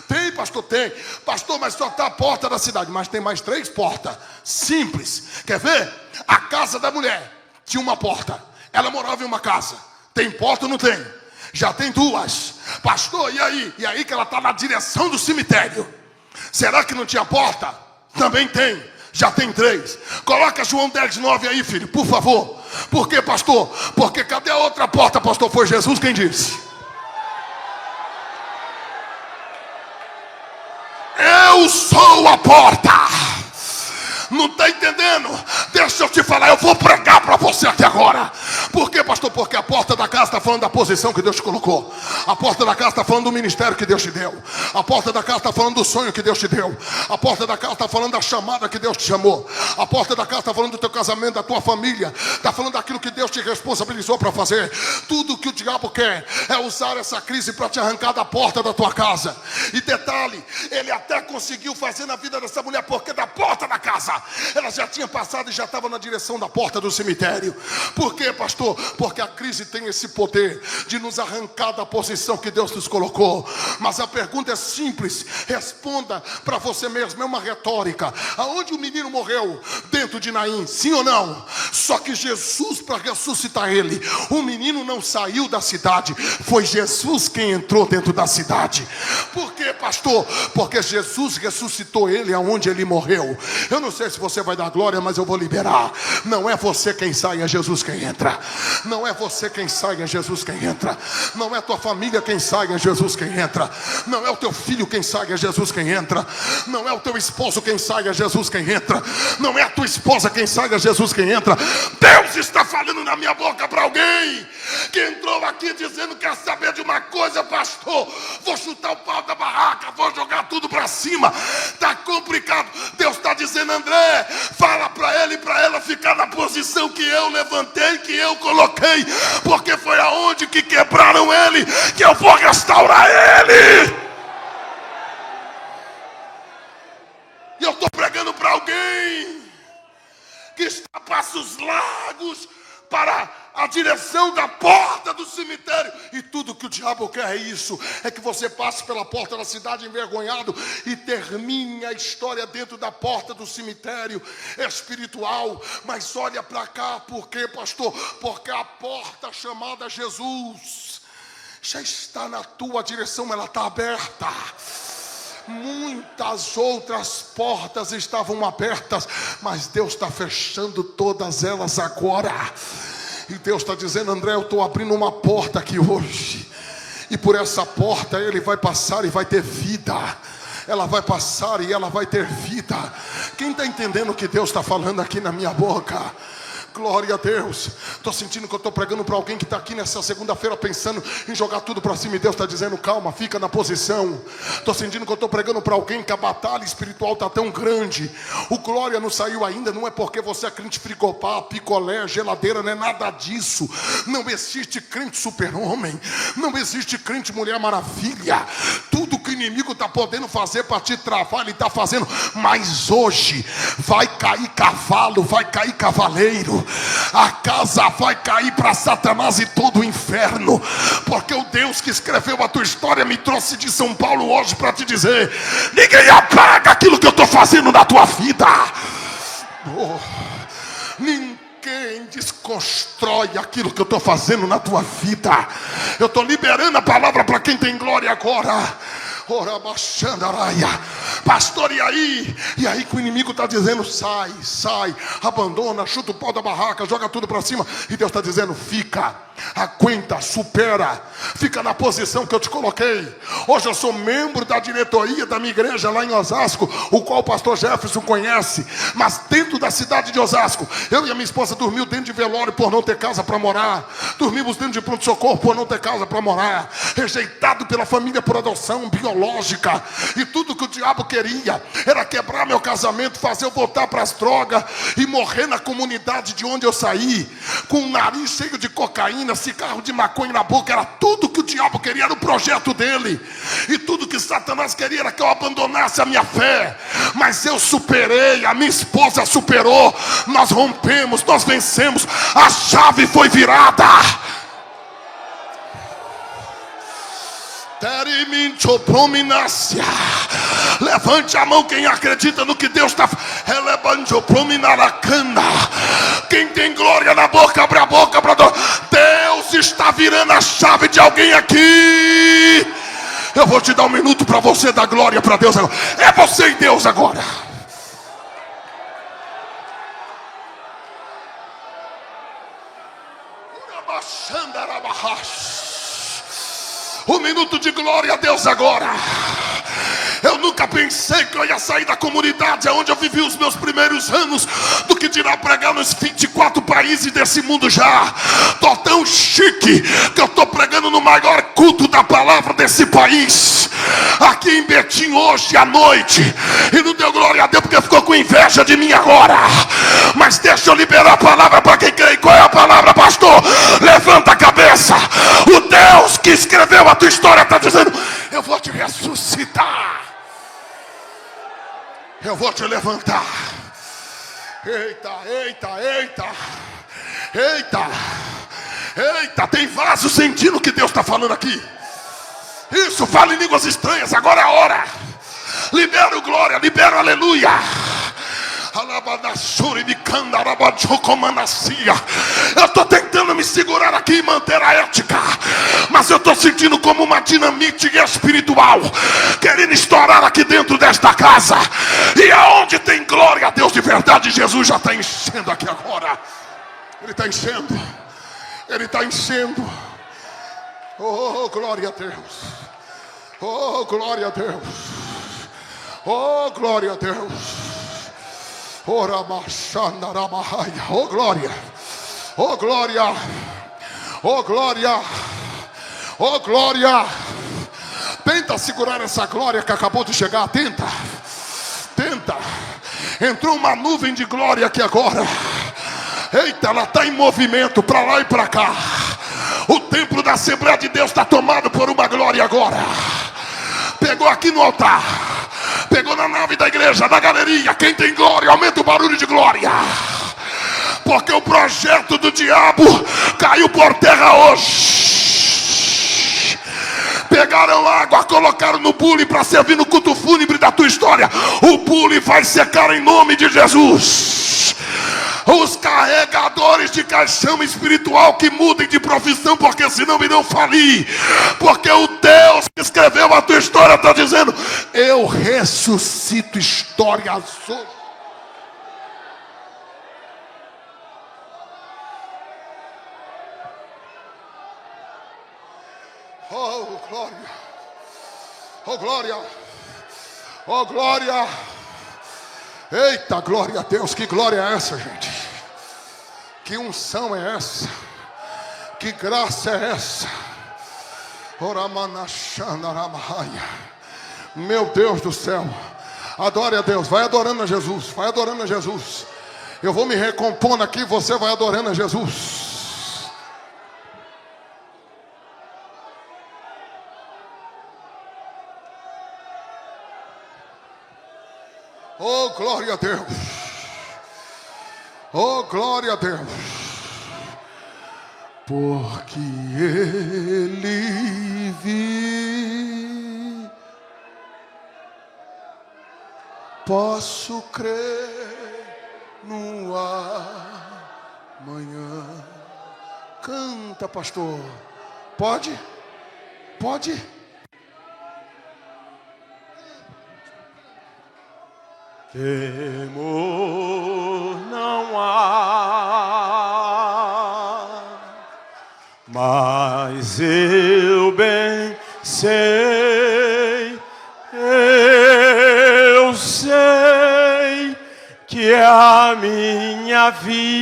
Tem, pastor? Tem. Pastor, mas só está a porta da cidade. Mas tem mais 3 portas. Simples. Quer ver? A casa da mulher tinha uma porta. Ela morava em uma casa. Tem porta ou não tem? Já tem 2. Pastor, e aí? E aí que ela está na direção do cemitério. Será que não tinha porta? Também tem. Já tem 3. Coloca João 10:9 aí, filho, por favor. Por quê, pastor? Porque cadê a outra porta, pastor? Foi Jesus quem disse: eu sou a porta. Não está entendendo? Deixa eu te falar, eu vou pregar para você aqui agora. Por quê, pastor? Porque a porta da casa está falando da posição que Deus te colocou. A porta da casa está falando do ministério que Deus te deu. A porta da casa está falando do sonho que Deus te deu. A porta da casa está falando da chamada que Deus te chamou. A porta da casa está falando do teu casamento, da tua família. Está falando daquilo que Deus te responsabilizou para fazer. Tudo que o diabo quer é usar essa crise para te arrancar da porta da tua casa. E detalhe, ele até conseguiu fazer na vida dessa mulher, porque da porta da casa ela já tinha passado e já estava na direção da porta do cemitério. Por quê, pastor? Porque a crise tem esse poder de nos arrancar da posição que Deus nos colocou. Mas a pergunta é simples. Responda para você mesmo. É uma retórica. Aonde o menino morreu? Dentro de Naim, sim ou não? Só que Jesus, para ressuscitar ele, o menino não saiu da cidade. Foi Jesus quem entrou dentro da cidade. Por quê, pastor? Porque Jesus ressuscitou ele aonde ele morreu. Eu não sei se você vai dar glória, mas eu vou liberar. Não é você quem sai, é Jesus quem entra. Não é você quem sai, é Jesus quem entra. Não é tua família quem sai, é Jesus quem entra. Não é o teu filho quem sai, é Jesus quem entra. Não é o teu esposo quem sai, é Jesus quem entra. Não é a tua esposa quem sai, é Jesus quem entra. Deus está falando na minha boca para alguém que entrou aqui dizendo: quer saber de uma coisa, pastor? Vou chutar o pau da barraca, vou jogar tudo para cima. Está complicado. Deus está dizendo: André, fala para ele e para ela ficar na posição que eu levantei, que eu coloquei, porque foi aonde que quebraram ele que eu vou restaurar ele. E eu estou pregando para alguém que está a passos largos para a direção da porta do cemitério. E tudo que o diabo quer é isso: é que você passe pela porta da cidade envergonhado e termine a história dentro da porta do cemitério espiritual. Mas olha para cá. Por quê, pastor? Porque a porta chamada Jesus já está na tua direção, ela está aberta. Muitas outras portas estavam abertas, mas Deus está fechando todas elas agora. E Deus está dizendo: André, eu estou abrindo uma porta aqui hoje, e por essa porta ele vai passar e vai ter vida. ela vai passar e ela vai ter vida. Quem está entendendo o que Deus está falando aqui na minha boca? Glória a Deus. Estou sentindo que eu estou pregando para alguém que está aqui nessa segunda-feira pensando em jogar tudo para cima, e Deus está dizendo: calma, fica na posição. Estou sentindo que eu estou pregando para alguém que a batalha espiritual está tão grande. O glória não saiu ainda. Não é porque você é crente frigopá, picolé, geladeira, não é nada disso. Não existe crente super-homem, não existe crente mulher maravilha. Tudo que o inimigo está podendo fazer para te travar, ele está fazendo. Mas hoje vai cair cavalo, vai cair cavaleiro. A casa vai cair para Satanás e todo o inferno, porque o Deus que escreveu a tua história me trouxe de São Paulo hoje para te dizer: ninguém apaga aquilo que eu estou fazendo na tua vida. Ninguém desconstrói aquilo que eu estou fazendo na tua vida. Eu estou liberando a palavra para quem tem glória agora. Pastor, e aí? E aí que o inimigo está dizendo: sai, abandona, chuta o pau da barraca, joga tudo para cima. E Deus está dizendo: fica, aguenta, supera, fica na posição que eu te coloquei. Hoje eu sou membro da diretoria da minha igreja lá em Osasco, o qual o pastor Jefferson conhece. Mas dentro da cidade de Osasco, eu e a minha esposa dormimos dentro de velório por não ter casa para morar. Dormimos dentro de pronto-socorro por não ter casa para morar. Rejeitado pela família por adoção biológica. E tudo que o diabo queria era quebrar meu casamento, fazer eu voltar para as drogas e morrer na comunidade de onde eu saí, com o nariz cheio de cocaína, cigarro de maconha na boca. Era tudo que o diabo queria, era o projeto dele. E tudo que Satanás queria era que eu abandonasse a minha fé. Mas eu superei, a minha esposa superou. Nós rompemos, nós vencemos. A chave foi virada. Levante a mão quem acredita no que Deus está. Quem tem glória na boca, abre a boca para Deus. Está virando a chave de alguém aqui. Eu vou te dar 1 minuto para você dar glória para Deus agora. É você e Deus agora. Um minuto de glória a Deus agora. Eu nunca pensei que eu ia sair da comunidade onde eu vivi os meus primeiros anos, do que dirá pregar nos 24 países desse mundo já. Tô tão chique que eu tô pregando no maior culto da palavra desse país, aqui em Betim hoje à noite. E não deu glória a Deus porque ficou com inveja de mim agora. Mas deixa eu liberar a palavra para quem crê. Qual é a palavra, pastor? Levanta a cabeça. O Deus que escreveu a tua história está dizendo: eu vou te ressuscitar. Eu vou te levantar. Eita, tem vaso sentindo o que Deus está falando aqui. Isso, fala em línguas estranhas, agora é a hora. Libera o glória, libera o aleluia. Eu estou tentando me segurar aqui e manter a ética, mas eu estou sentindo como uma dinamite espiritual querendo estourar aqui dentro desta casa. E aonde tem glória a Deus de verdade, Jesus já está enchendo aqui agora. Ele está enchendo. Ele está enchendo. Oh, glória a Deus. Oh, glória a Deus. Oh, glória a Deus. Oh, glória. Oh, glória. Oh, glória. Oh, glória. Tenta segurar essa glória que acabou de chegar. Tenta. Entrou uma nuvem de glória aqui agora. Eita, ela está em movimento para lá e para cá. O templo da Assembleia de Deus está tomado por uma glória agora. Pegou aqui no altar, pegou na nave da igreja, na galeria. Quem tem glória, aumenta o barulho de glória. Porque o projeto do diabo caiu por terra hoje. Pegaram água, colocaram no bule para servir no culto fúnebre da tua história. O bule vai secar em nome de Jesus. Os carregadores de caixão espiritual que mudem de profissão, porque senão irão falir. Porque o Deus que escreveu a tua história está dizendo: eu ressuscito histórias. Oh, glória. Oh, glória. Oh, glória. Eita, glória a Deus. Que glória é essa, gente? Que unção é essa? Que graça é essa? Meu Deus do céu. Adore a Deus. Vai adorando a Jesus. Vai adorando a Jesus. Eu vou me recompondo aqui. Você vai adorando a Jesus. Oh, glória a Deus. Oh, glória a Deus. Porque Ele vive, posso crer no amanhã. Canta, pastor. Pode? Pode? Temor não há, mas eu bem sei, eu sei que a minha vida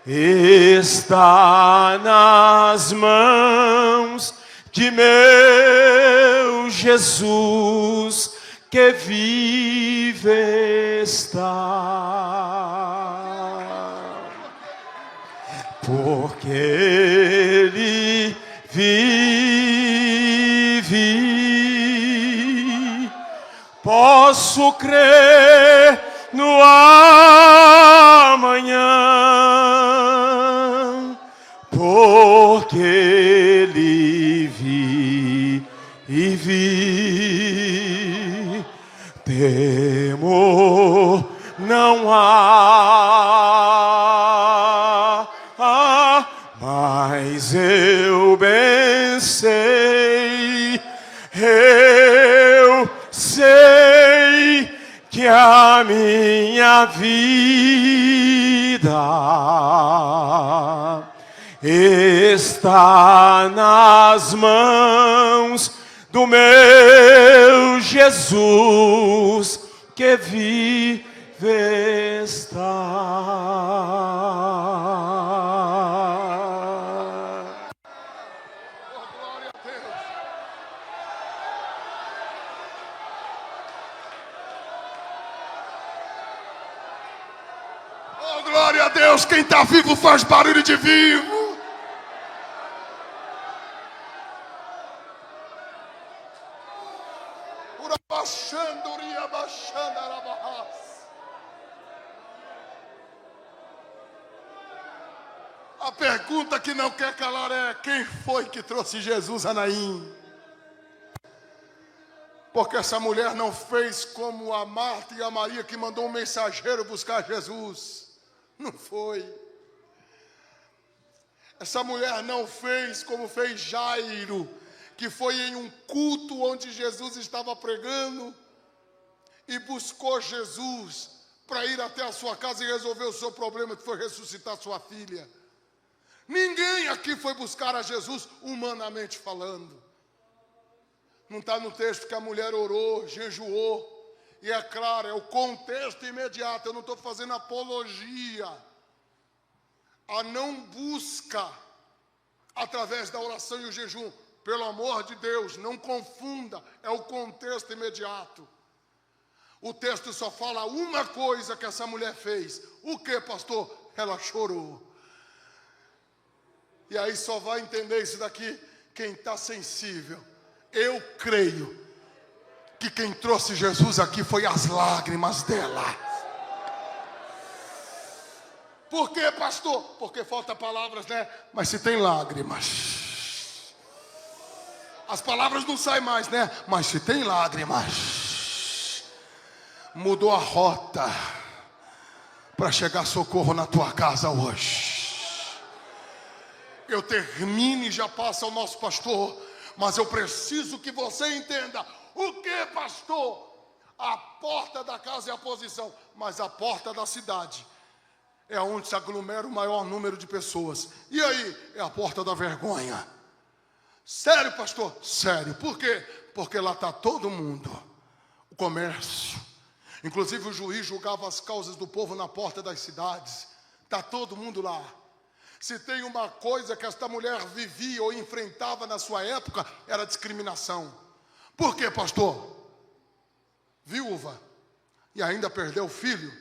está nas mãos de meu Jesus, que vive está. Porque Ele vive, posso crer no amanhã, porque Ele vive, temor não há, mas eu bem sei, eu sei que a minha vida está nas mãos do meu Jesus, que vive está. Oh, glória a Deus. Quem está vivo faz barulho de vivo. A pergunta que não quer calar é: quem foi que trouxe Jesus a Naim? Porque essa mulher não fez como a Marta e a Maria, que mandou um mensageiro buscar Jesus. Não foi. Essa mulher não fez como fez Jairo, que foi em um culto onde Jesus estava pregando e buscou Jesus para ir até a sua casa e resolver o seu problema, que foi ressuscitar sua filha. Ninguém aqui foi buscar a Jesus humanamente falando. Não está no texto que a mulher orou, jejuou. E é claro, é o contexto imediato. Eu não estou fazendo apologia a não busca através da oração e o jejum. Pelo amor de Deus, não confunda. É o contexto imediato. O texto só fala uma coisa que essa mulher fez. O que, pastor? Ela chorou. E aí só vai entender isso daqui quem está sensível. Eu creio que quem trouxe Jesus aqui foi as lágrimas dela. Por quê, pastor? Porque falta palavras, né? Mas se tem lágrimas, as palavras não saem mais, né? Mas se tem lágrimas, mudou a rota para chegar socorro na tua casa hoje. Eu termino e já passa o nosso pastor, mas eu preciso que você entenda. O que, pastor? A porta da casa é a posição, mas a porta da cidade é onde se aglomera o maior número de pessoas. E aí? É a porta da vergonha. Sério, pastor? Sério. Por quê? Porque lá está todo mundo. O comércio. Inclusive o juiz julgava as causas do povo na porta das cidades. Está todo mundo lá. Se tem uma coisa que esta mulher vivia ou enfrentava na sua época, era discriminação. Por quê, pastor? Viúva. E ainda perdeu o filho.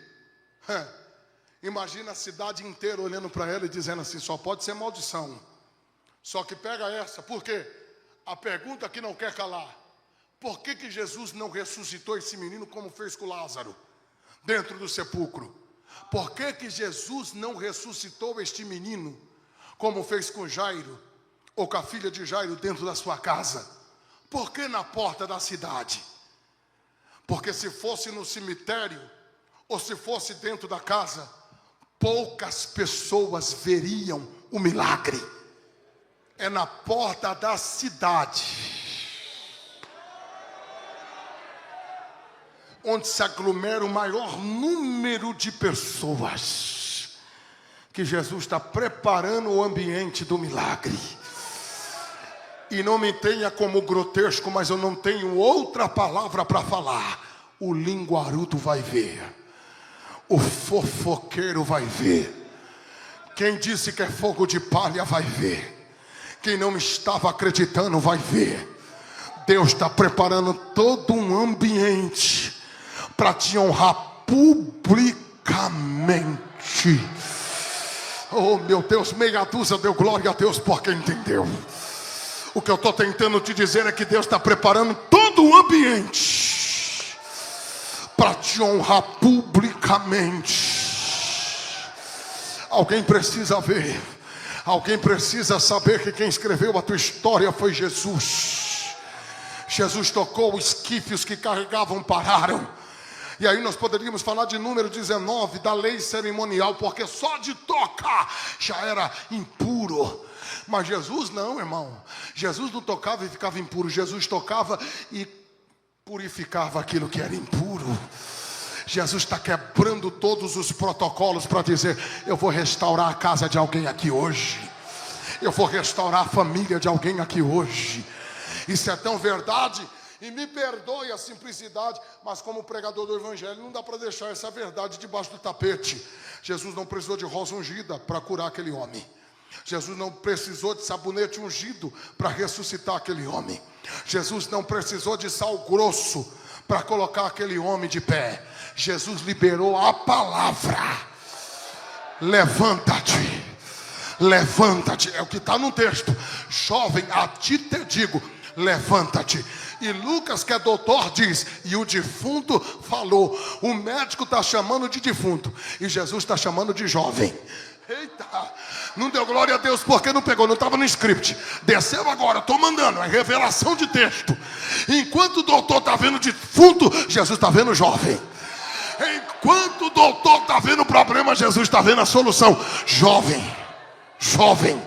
Imagina a cidade inteira olhando para ela e dizendo assim, só pode ser maldição. Só que pega essa, por quê? A pergunta que não quer calar. Por que Jesus não ressuscitou esse menino como fez com Lázaro, dentro do sepulcro? Por que Jesus não ressuscitou este menino, como fez com Jairo, ou com a filha de Jairo dentro da sua casa? Por que na porta da cidade? Porque se fosse no cemitério, ou se fosse dentro da casa, poucas pessoas veriam o milagre. É na porta da cidade onde se aglomera o maior número de pessoas, que Jesus está preparando o ambiente do milagre. E não me tenha como grotesco, mas eu não tenho outra palavra para falar. O linguarudo vai ver, o fofoqueiro vai ver, quem disse que é fogo de palha vai ver, quem não estava acreditando vai ver. Deus está preparando todo um ambiente para te honrar publicamente. Oh meu Deus, meia dúzia deu glória a Deus porque entendeu. O que eu estou tentando te dizer é que Deus está preparando todo o ambiente para te honrar publicamente. Alguém precisa ver, alguém precisa saber que quem escreveu a tua história foi Jesus. Jesus tocou, os esquifes que carregavam pararam. E aí nós poderíamos falar de número 19 da lei cerimonial, porque só de tocar já era impuro. Mas Jesus não, irmão. Jesus não tocava e ficava impuro. Jesus tocava e purificava aquilo que era impuro. Jesus está quebrando todos os protocolos para dizer, eu vou restaurar a casa de alguém aqui hoje. Eu vou restaurar a família de alguém aqui hoje. Isso é tão verdade. E me perdoe a simplicidade, mas como pregador do evangelho, não dá para deixar essa verdade debaixo do tapete. Jesus não precisou de rosa ungida para curar aquele homem. Jesus não precisou de sabonete ungido para ressuscitar aquele homem. Jesus não precisou de sal grosso para colocar aquele homem de pé. Jesus liberou a palavra. Levanta-te, levanta-te. É o que está no texto. Jovem, a ti te digo, levanta-te. E Lucas, que é doutor, diz, e o defunto falou. O médico está chamando de defunto e Jesus está chamando de jovem. Eita, não deu glória a Deus porque não pegou, não estava no script. Desceu agora, estou mandando, é revelação de texto. Enquanto o doutor está vendo defunto, Jesus está vendo jovem. Enquanto o doutor está vendo o problema, Jesus está vendo a solução. Jovem, jovem,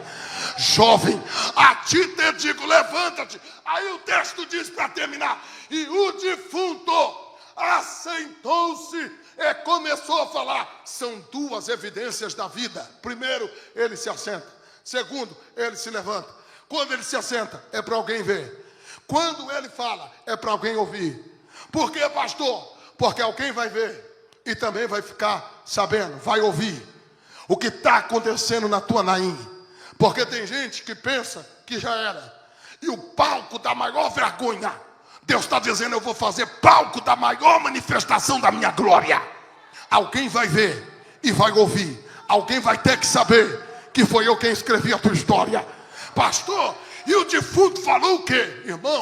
jovem, a ti te digo, levanta-te. Aí o texto diz para terminar, e o defunto assentou-se e começou a falar. São duas evidências da vida. Primeiro, ele se assenta. Segundo, ele se levanta. Quando ele se assenta, é para alguém ver. Quando ele fala, é para alguém ouvir. Por quê, pastor? Porque alguém vai ver e também vai ficar sabendo, vai ouvir o que está acontecendo na tua Naim. Porque tem gente que pensa que já era. E o palco da maior vergonha, Deus está dizendo, eu vou fazer palco da maior manifestação da minha glória. Alguém vai ver e vai ouvir. Alguém vai ter que saber que foi eu quem escrevi a tua história. Pastor, e o defunto falou o quê? Irmão,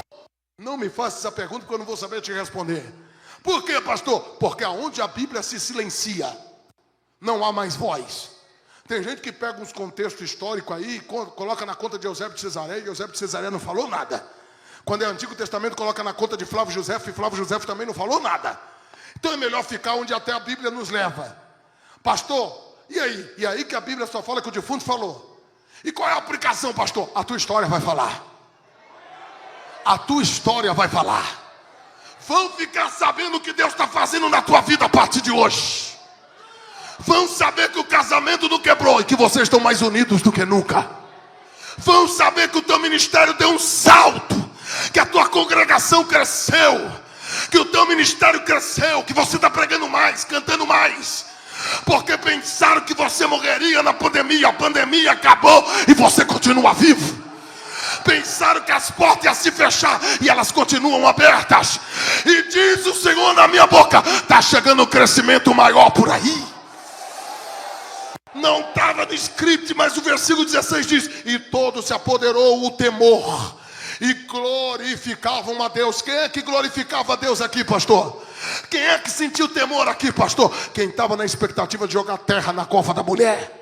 não me faça essa pergunta porque eu não vou saber te responder. Por quê, pastor? Porque aonde a Bíblia se silencia, não há mais voz. Tem gente que pega uns contextos históricos aí, coloca na conta de Eusébio de Cesareia, e Eusébio de Cesareia não falou nada. Quando é Antigo Testamento, coloca na conta de Flávio Josefo, e Flávio Josefo também não falou nada. Então é melhor ficar onde até a Bíblia nos leva. Pastor, e aí? E aí que a Bíblia só fala que o defunto falou. E qual é a aplicação, pastor? A tua história vai falar. A tua história vai falar. Vão ficar sabendo o que Deus está fazendo na tua vida a partir de hoje. Vão saber que o casamento não quebrou e que vocês estão mais unidos do que nunca. vão saber que o teu ministério deu um salto, que a tua congregação cresceu, que o teu ministério cresceu, que você está pregando mais, cantando mais, porque pensaram que você morreria na pandemia. A pandemia acabou e você continua vivo. Pensaram que as portas iam se fechar e elas continuam abertas. E diz o Senhor na minha boca: está chegando um crescimento maior por aí. Não estava no script, mas o versículo 16 diz: e todo se apoderou o temor, e glorificavam a Deus. Quem é que glorificava a Deus aqui, pastor? Quem é que sentiu temor aqui, pastor? Quem estava na expectativa de jogar terra na cova da mulher.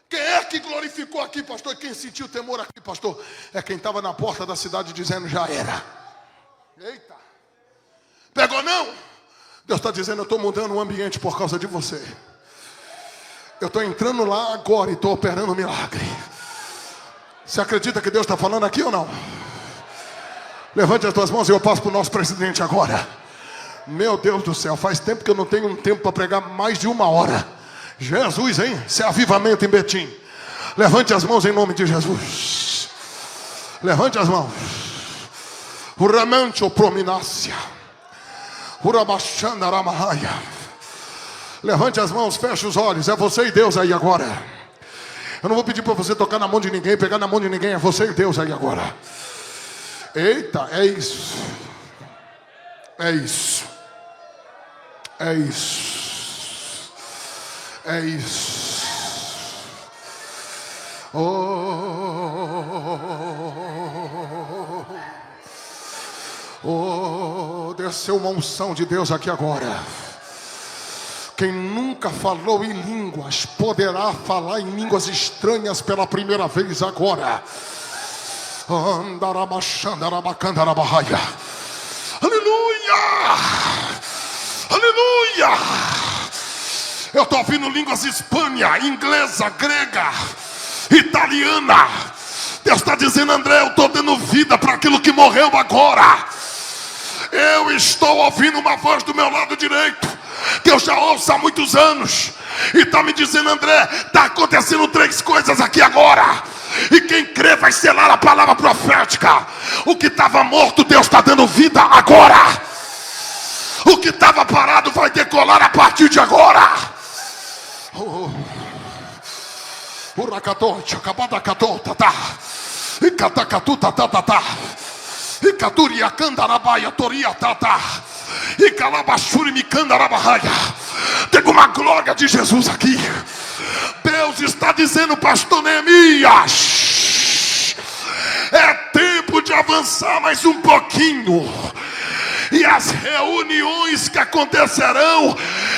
Quem é que glorificou aqui, pastor? E quem sentiu temor aqui, pastor? É quem estava na porta da cidade dizendo: já era. Eita, pegou não? Deus está dizendo: eu estou mudando o ambiente por causa de você. Eu estou entrando lá agora e estou operando um milagre. Você acredita que Deus está falando aqui ou não? Levante as tuas mãos e eu passo para o nosso presidente agora. Meu Deus do céu, faz tempo que eu não tenho um tempo para pregar mais de 1 hora. Jesus, hein? Isso é avivamento em Betim. Levante as mãos em nome de Jesus. Levante as mãos. Uramante ou prominácia. Urabachanda ramahaya. Levante as mãos, feche os olhos. É você e Deus aí agora. Eu não vou pedir para você tocar na mão de ninguém, pegar na mão de ninguém. É você e Deus aí agora. Eita, é isso. É isso. É isso. É isso. Desceu uma unção de Deus aqui agora. Quem nunca falou em línguas poderá falar em línguas estranhas pela primeira vez agora. Aleluia! Aleluia! Eu estou ouvindo línguas hispânia, inglesa, grega, italiana. Deus está dizendo: André, eu estou dando vida para aquilo que morreu agora. Eu estou ouvindo uma voz do meu lado direito, que eu já ouço há muitos anos, e está me dizendo: André, está acontecendo 3 coisas aqui agora. E quem crê vai selar a palavra profética. O que estava morto, Deus está dando vida agora. O que estava parado vai decolar a partir de agora. Uracatote, acabadacatota, tá. E catacatuta, tá, tá, tá. E caturia candarabaia, toria, tá, tá. E calabachuri, me candarabaia. Tem uma glória de Jesus aqui. Deus está dizendo: pastor Neemias, é tempo de avançar mais um pouquinho. E as reuniões que acontecerão,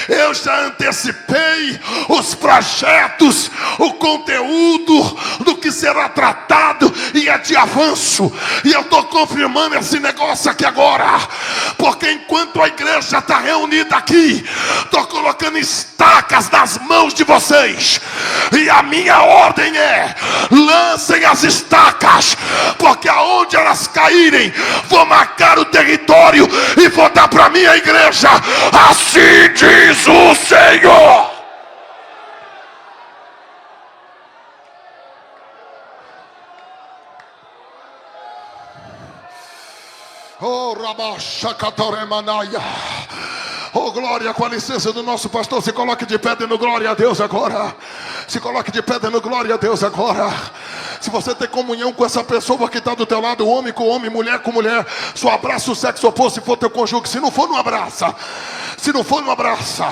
eu já antecipei os projetos, o conteúdo do que será tratado, e é de avanço. E eu estou confirmando esse negócio aqui agora, porque enquanto a igreja está reunida aqui, estou colocando estacas nas mãos de vocês. E a minha ordem é: lancem as estacas, porque aonde elas caírem, vou marcar o território e vou dar para minha igreja. Assim diz o Senhor. Oh, Rabachacatoremanaya. Oh, glória, com a licença do nosso pastor, se coloque de pé dando glória a Deus agora. Se coloque de pé dando glória a Deus agora. Se você tem comunhão com essa pessoa que está do teu lado, homem com homem, mulher com mulher, só abraça o sexo oposto se for teu cônjuge. Se não for, não abraça. Se não for, não abraça.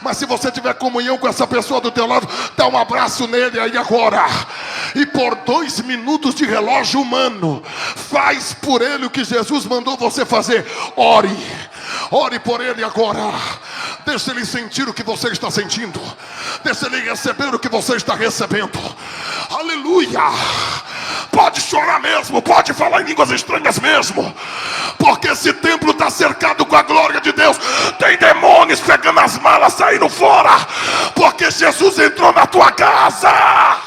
Mas se você tiver comunhão com essa pessoa do teu lado, dá um abraço nele aí agora. E por 2 minutos de relógio humano, faz por ele o que Jesus mandou você fazer. Ore. Ore por ele agora. Deixa ele sentir o que você está sentindo. Deixa ele receber o que você está recebendo. Aleluia. Pode chorar mesmo, pode falar em línguas estranhas mesmo, porque esse templo está cercado com a glória de Deus. Tem demônios pegando as malas, saindo fora, porque Jesus entrou na tua casa.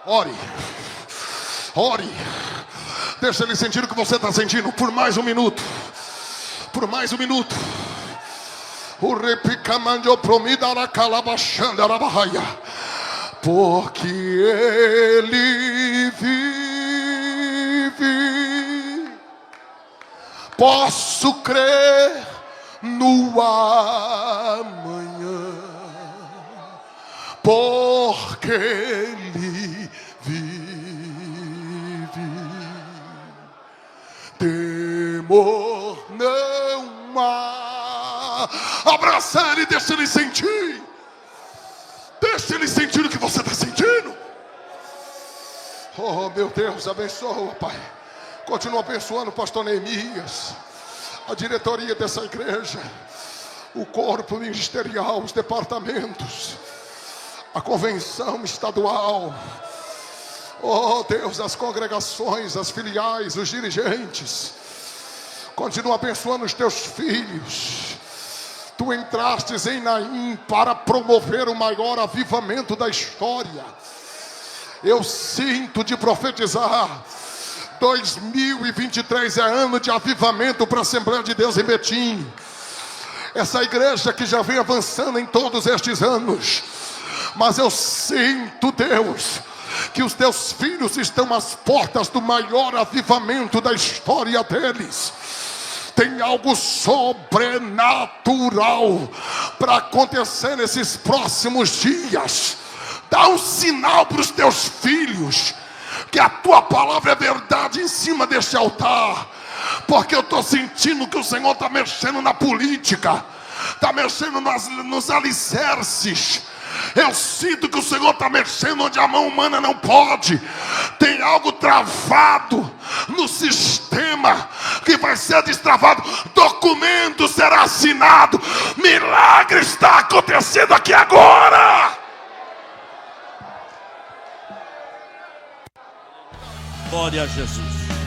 Ore. Ore. Deixa ele sentir o que você está sentindo por mais 1 minuto. Por mais 1 minuto. O repicamandio promida la calabachanda la bahia. Porque ele vive, posso crer no amanhã, porque ele vive. Temor não há. Abraça ele e deixa ele sentir. Deixa ele sentir o que você está sentindo. Oh, meu Deus, abençoa, Pai. Continua abençoando o pastor Neemias, a diretoria dessa igreja, o corpo ministerial, os departamentos, a convenção estadual. Oh, Deus, as congregações, as filiais, os dirigentes. Continua abençoando os teus filhos. Tu entrastes em Naim para promover o maior avivamento da história. Eu sinto de profetizar. 2023 é ano de avivamento para a Assembleia de Deus em Betim. Essa igreja que já vem avançando em todos estes anos. Mas eu sinto, Deus, que os teus filhos estão às portas do maior avivamento da história deles. Tem algo sobrenatural para acontecer nesses próximos dias. Dá um sinal para os teus filhos que a tua palavra é verdade em cima deste altar. Porque eu estou sentindo que o Senhor está mexendo na política, está mexendo nos alicerces. Eu sinto que o Senhor está mexendo onde a mão humana não pode. Tem algo travado no sistema que vai ser destravado. Documento será assinado. Milagre está acontecendo aqui agora. Glória a Jesus.